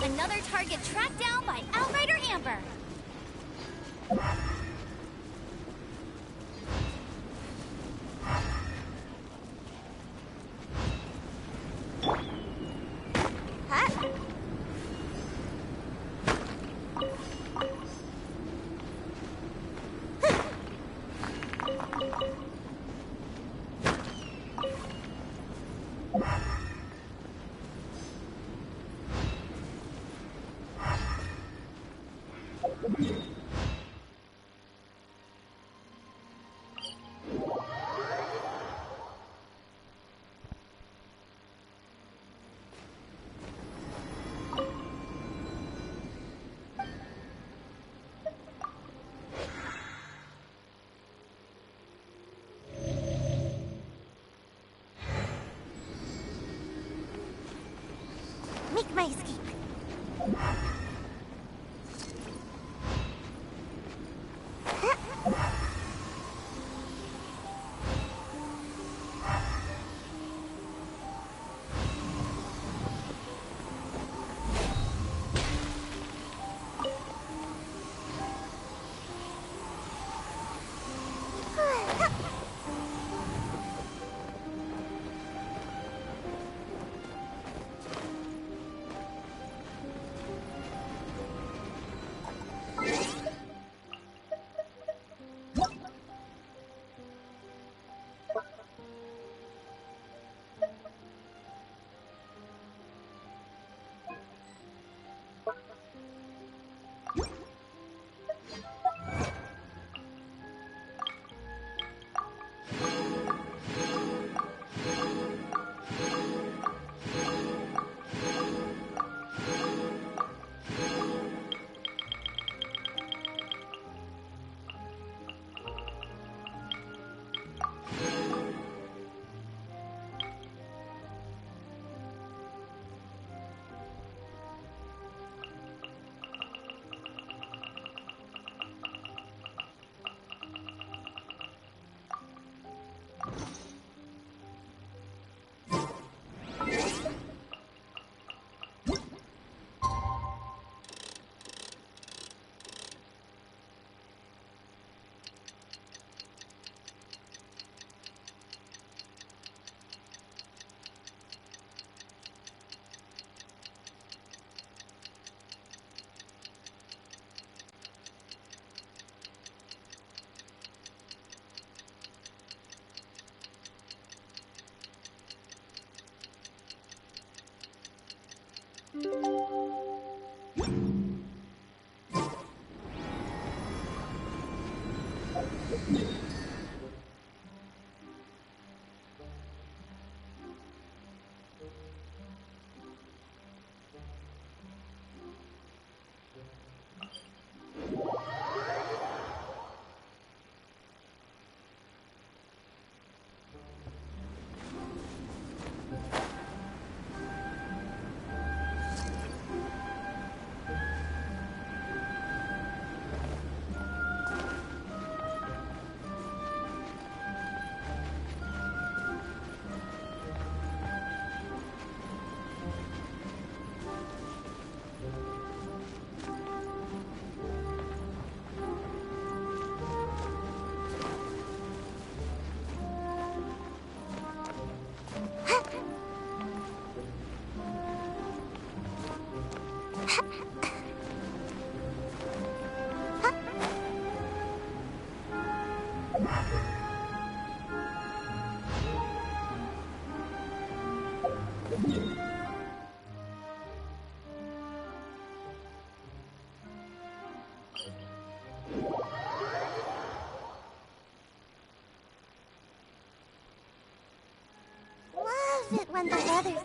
Another target tracked down by Outrider Amber. Make my escape. Love it when the weather's...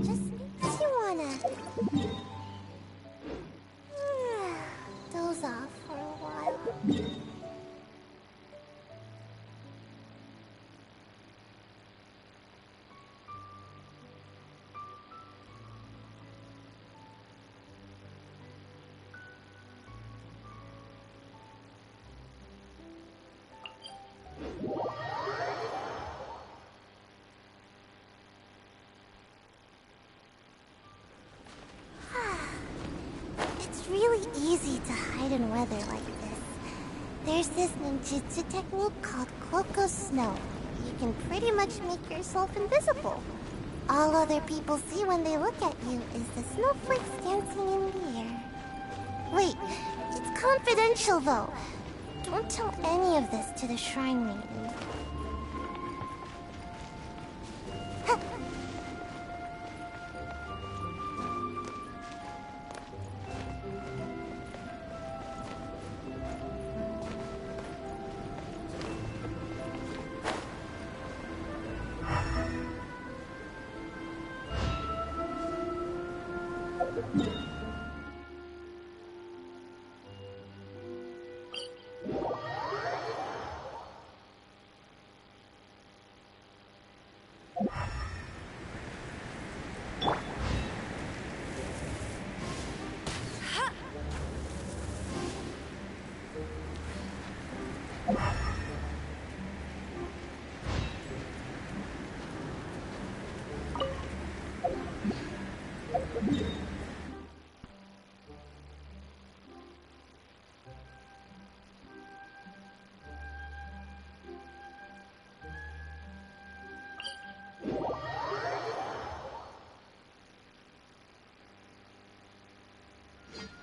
Just makes you wanna doze off for a while. It's really easy to hide in weather like this. There's this ninjutsu technique called Cloak of Snow. You can pretty much make yourself invisible. All other people see when they look at you is the snowflakes dancing in the air. Wait, it's confidential though. Don't tell any of this to the Shrine Maiden.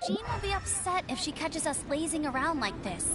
Jean will be upset if she catches us lazing around like this.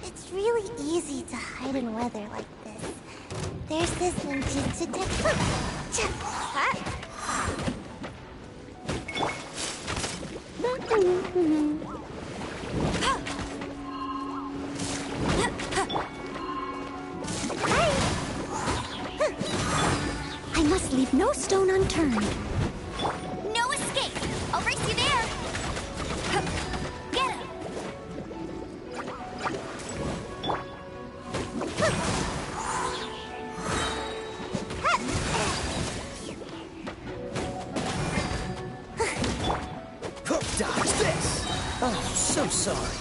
It's really easy to hide in weather like this. There's this ninjutsu technique. I must leave no stone unturned. No escape! I'll race you there! Get him! Dodge this! Oh, so sorry.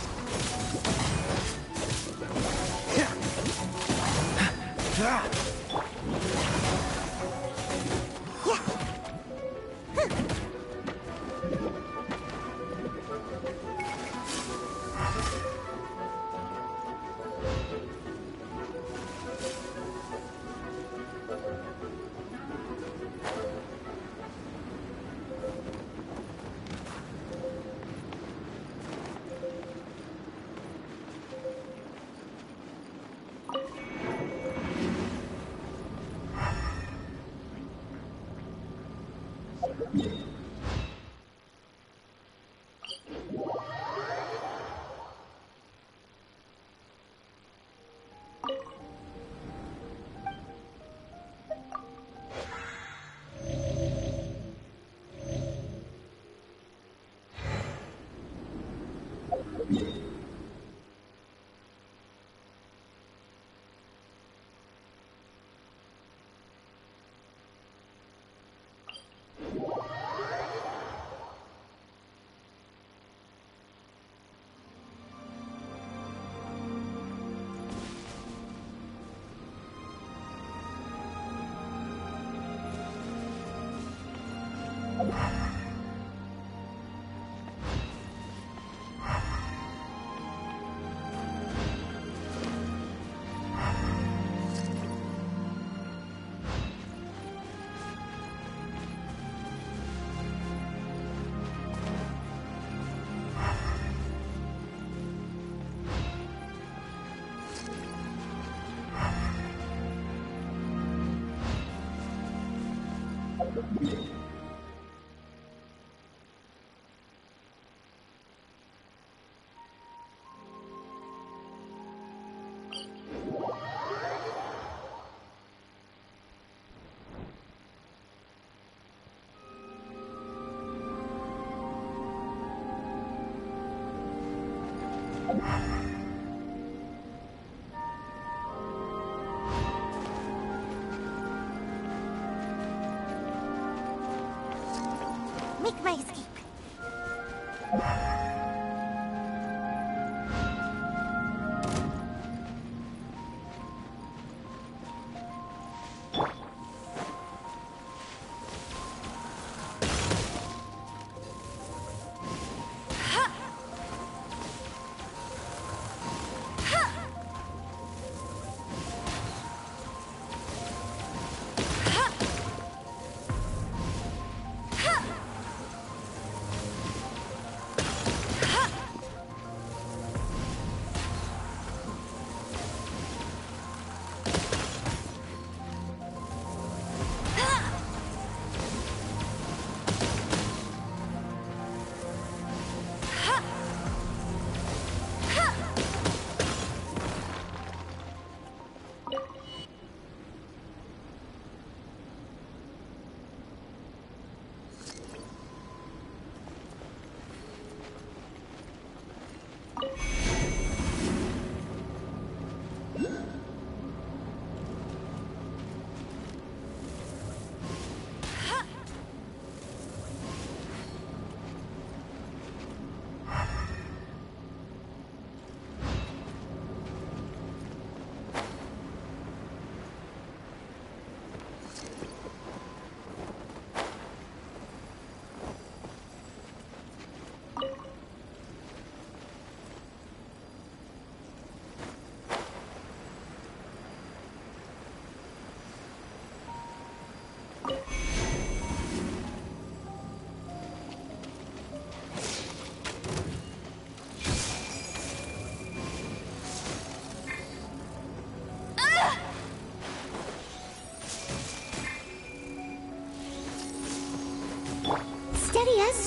Make my escape.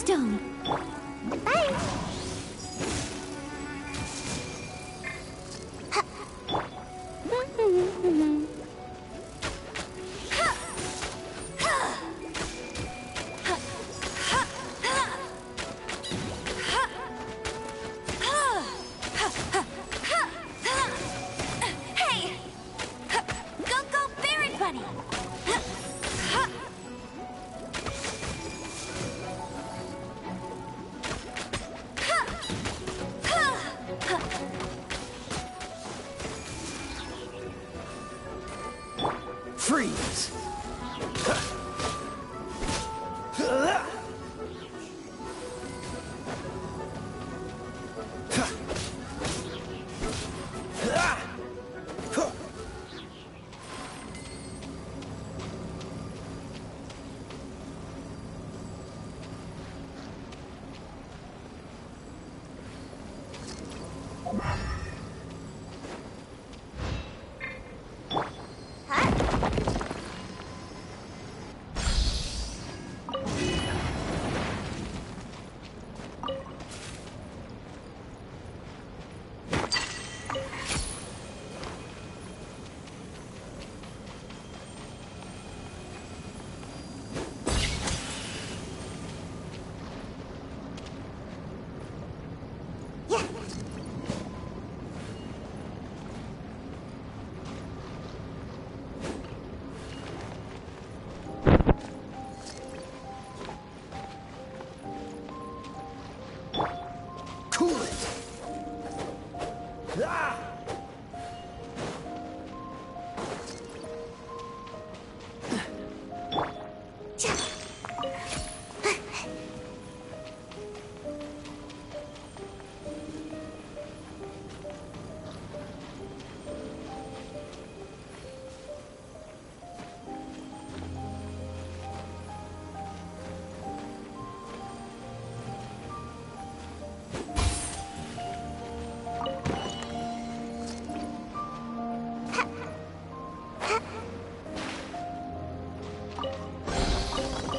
stone. Bye. Hey! Go, Berry Bunny! Freeze! Cool it! Ah!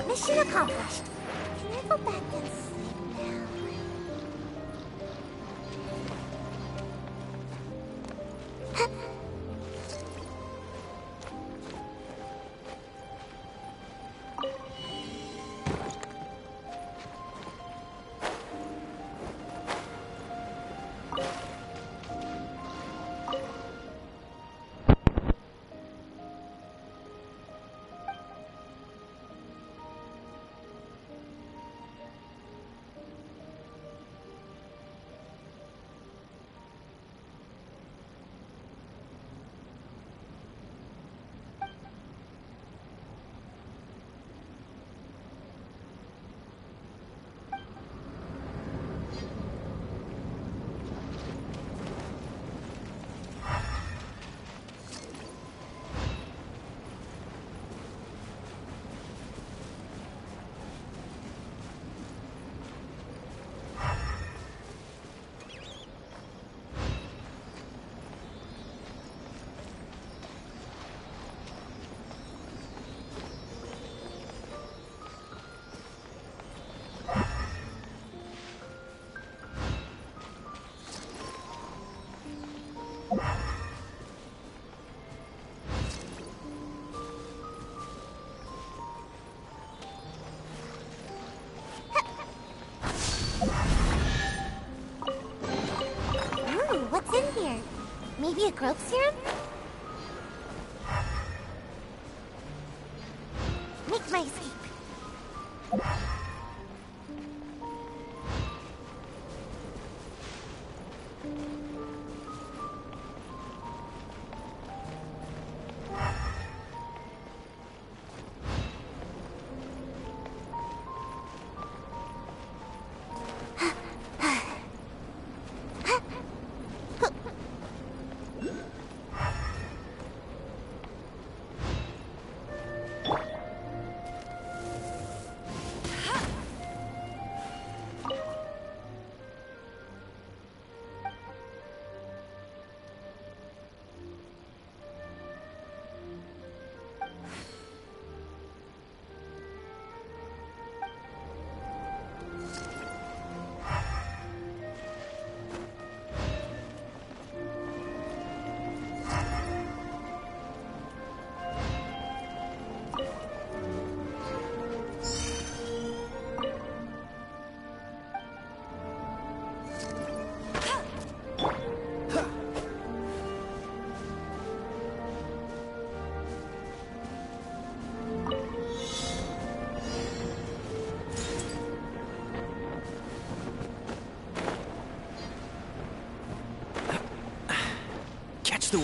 Mission accomplished. Can I go back and sleep now? Ooh, what's in here? Maybe a growth serum? Make my escape.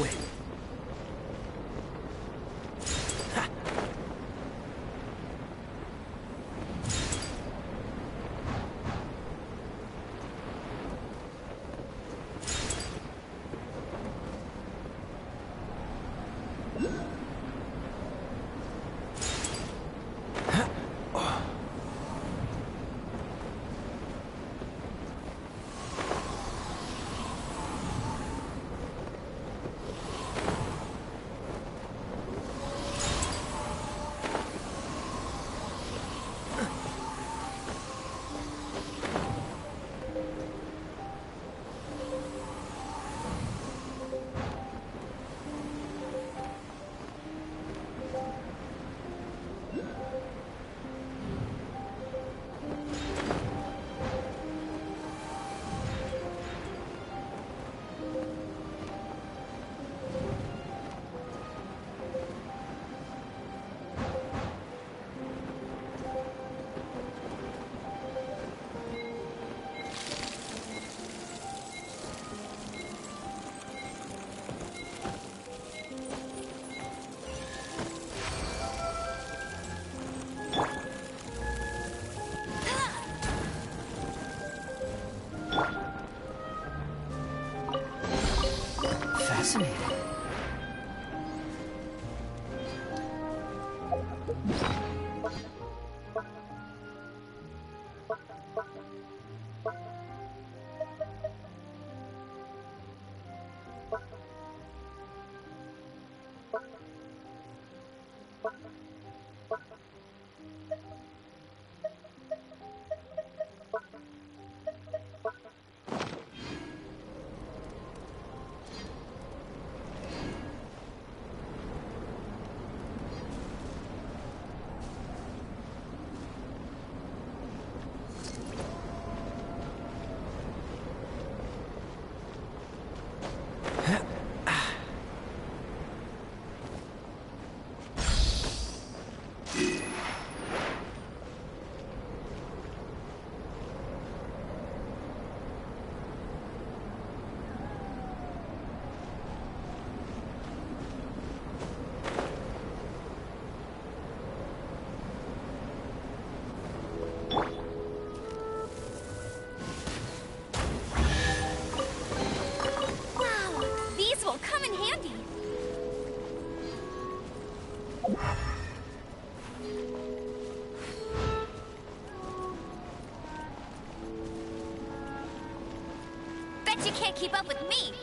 it. Fascinating. Bet you can't keep up with me!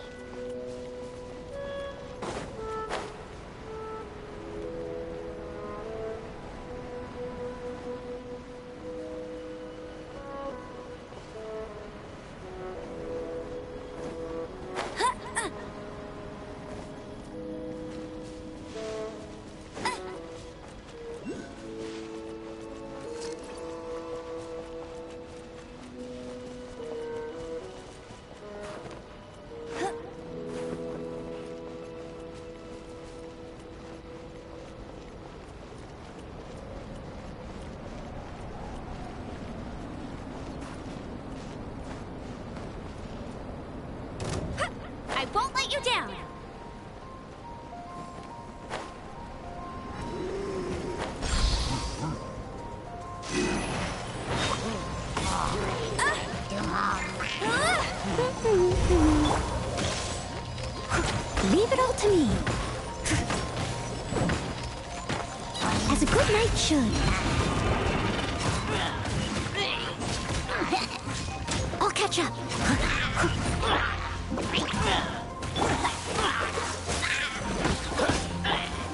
I won't let you down! Leave it all to me. As a good knight should. I'll catch up.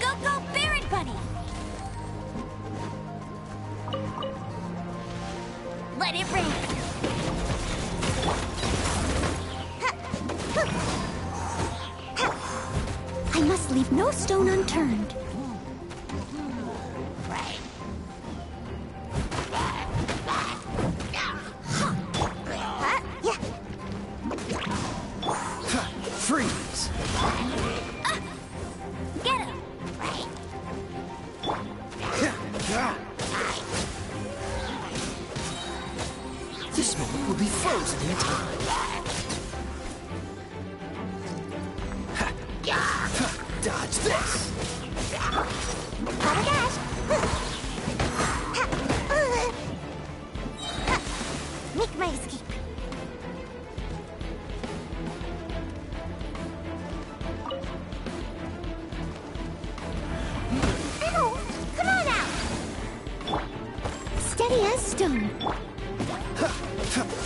Go, go, Baron Bunny! Let it rain! I must leave no stone unturned. Freeze! Get him! This moment will be frozen in time. steady as stone.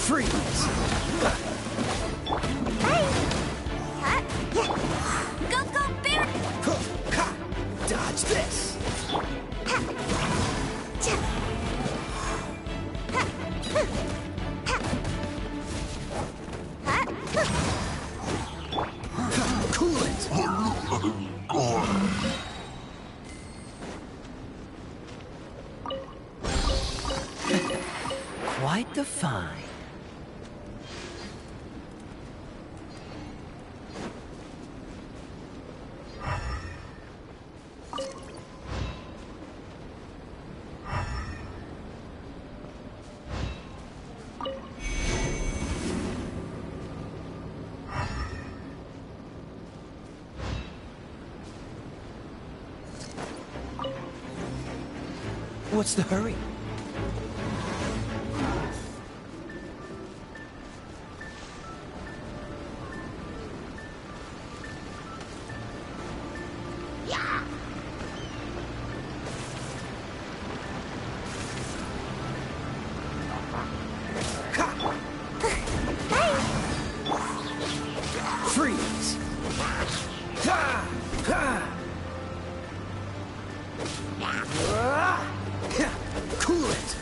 Freeze! Go, go, bear! Dodge this! Cool it! Quite the find. What's the hurry? Freeze! Ha! Ha! Cool it!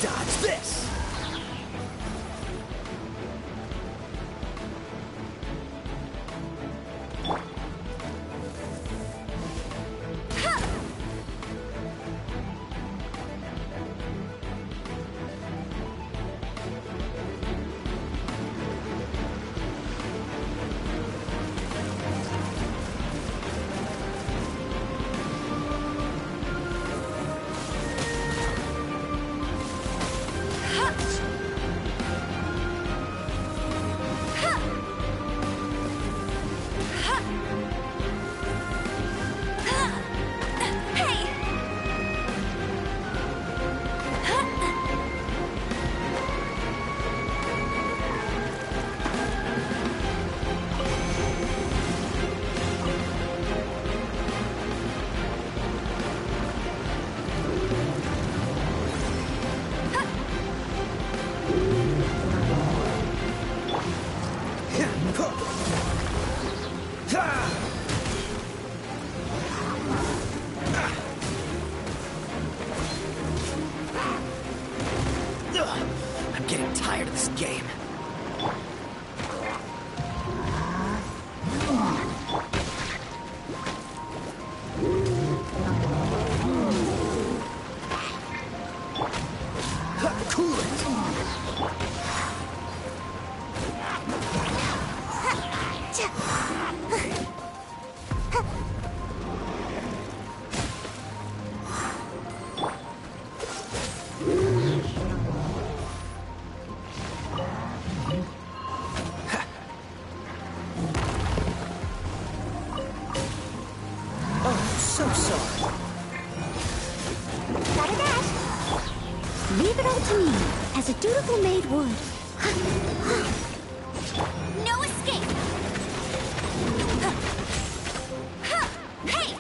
Dodge this! I'm getting tired of this game. Cool it! So sorry. Gotta dash. Leave it all to me, as a dutiful maid would. No escape! Hey!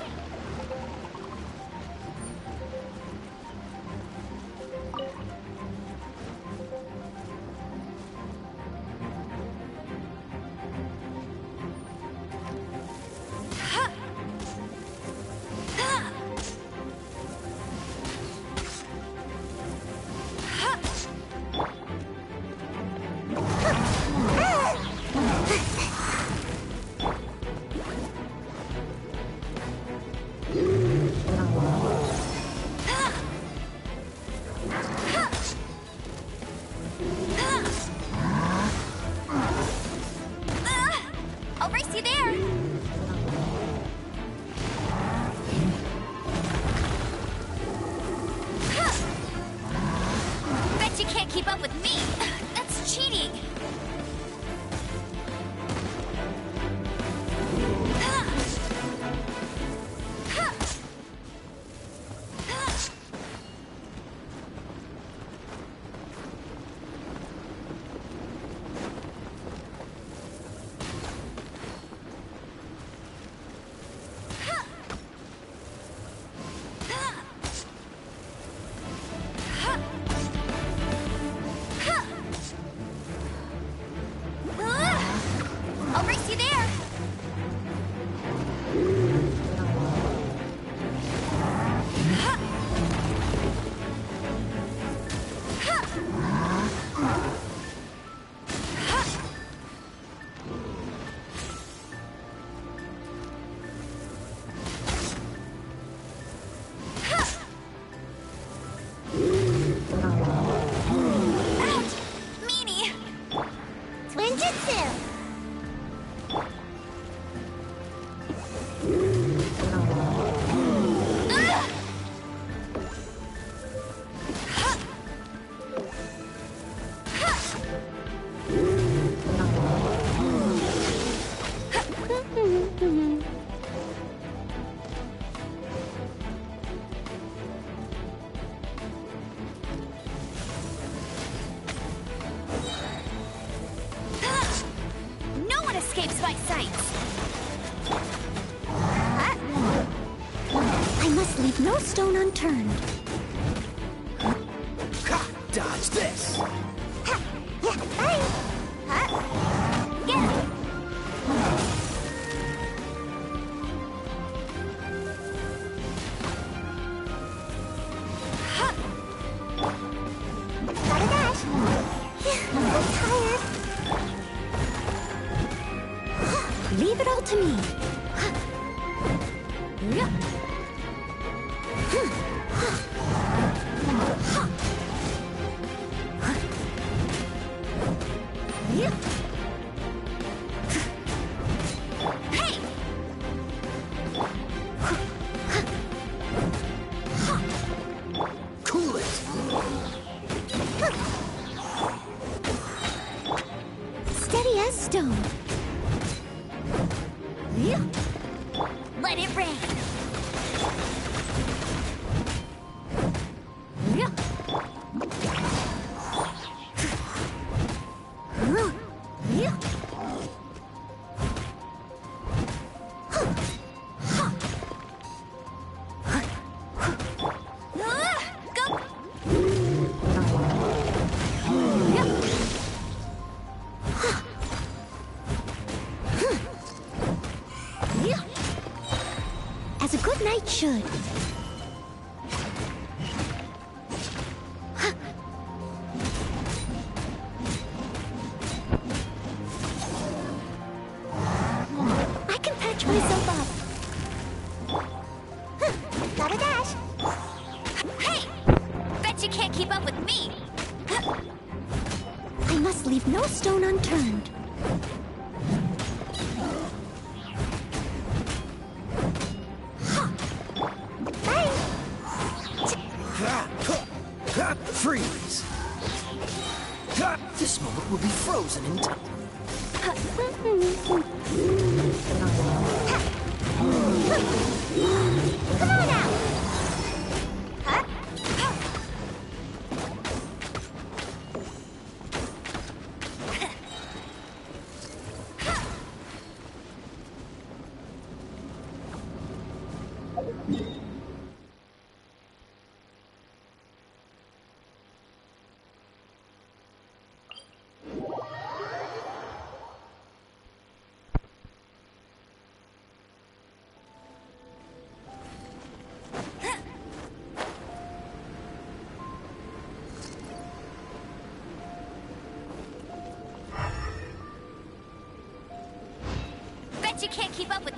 I'll race you there! Bet you can't keep up with me! That's cheating! Brace you there! No one escapes my sights! I must leave no stone unturned. Ha! Dodge this! Gotta dash. I'm tired. Leave it all to me. Hey! Cool it! Steady as stone. Let it rain! As a good knight should. I can patch myself up. Gotta dash. Hey! Bet you can't keep up with me! I must leave no stone unturned. Freeze! This moment will be frozen in time. Come on out! Bet you can't keep up with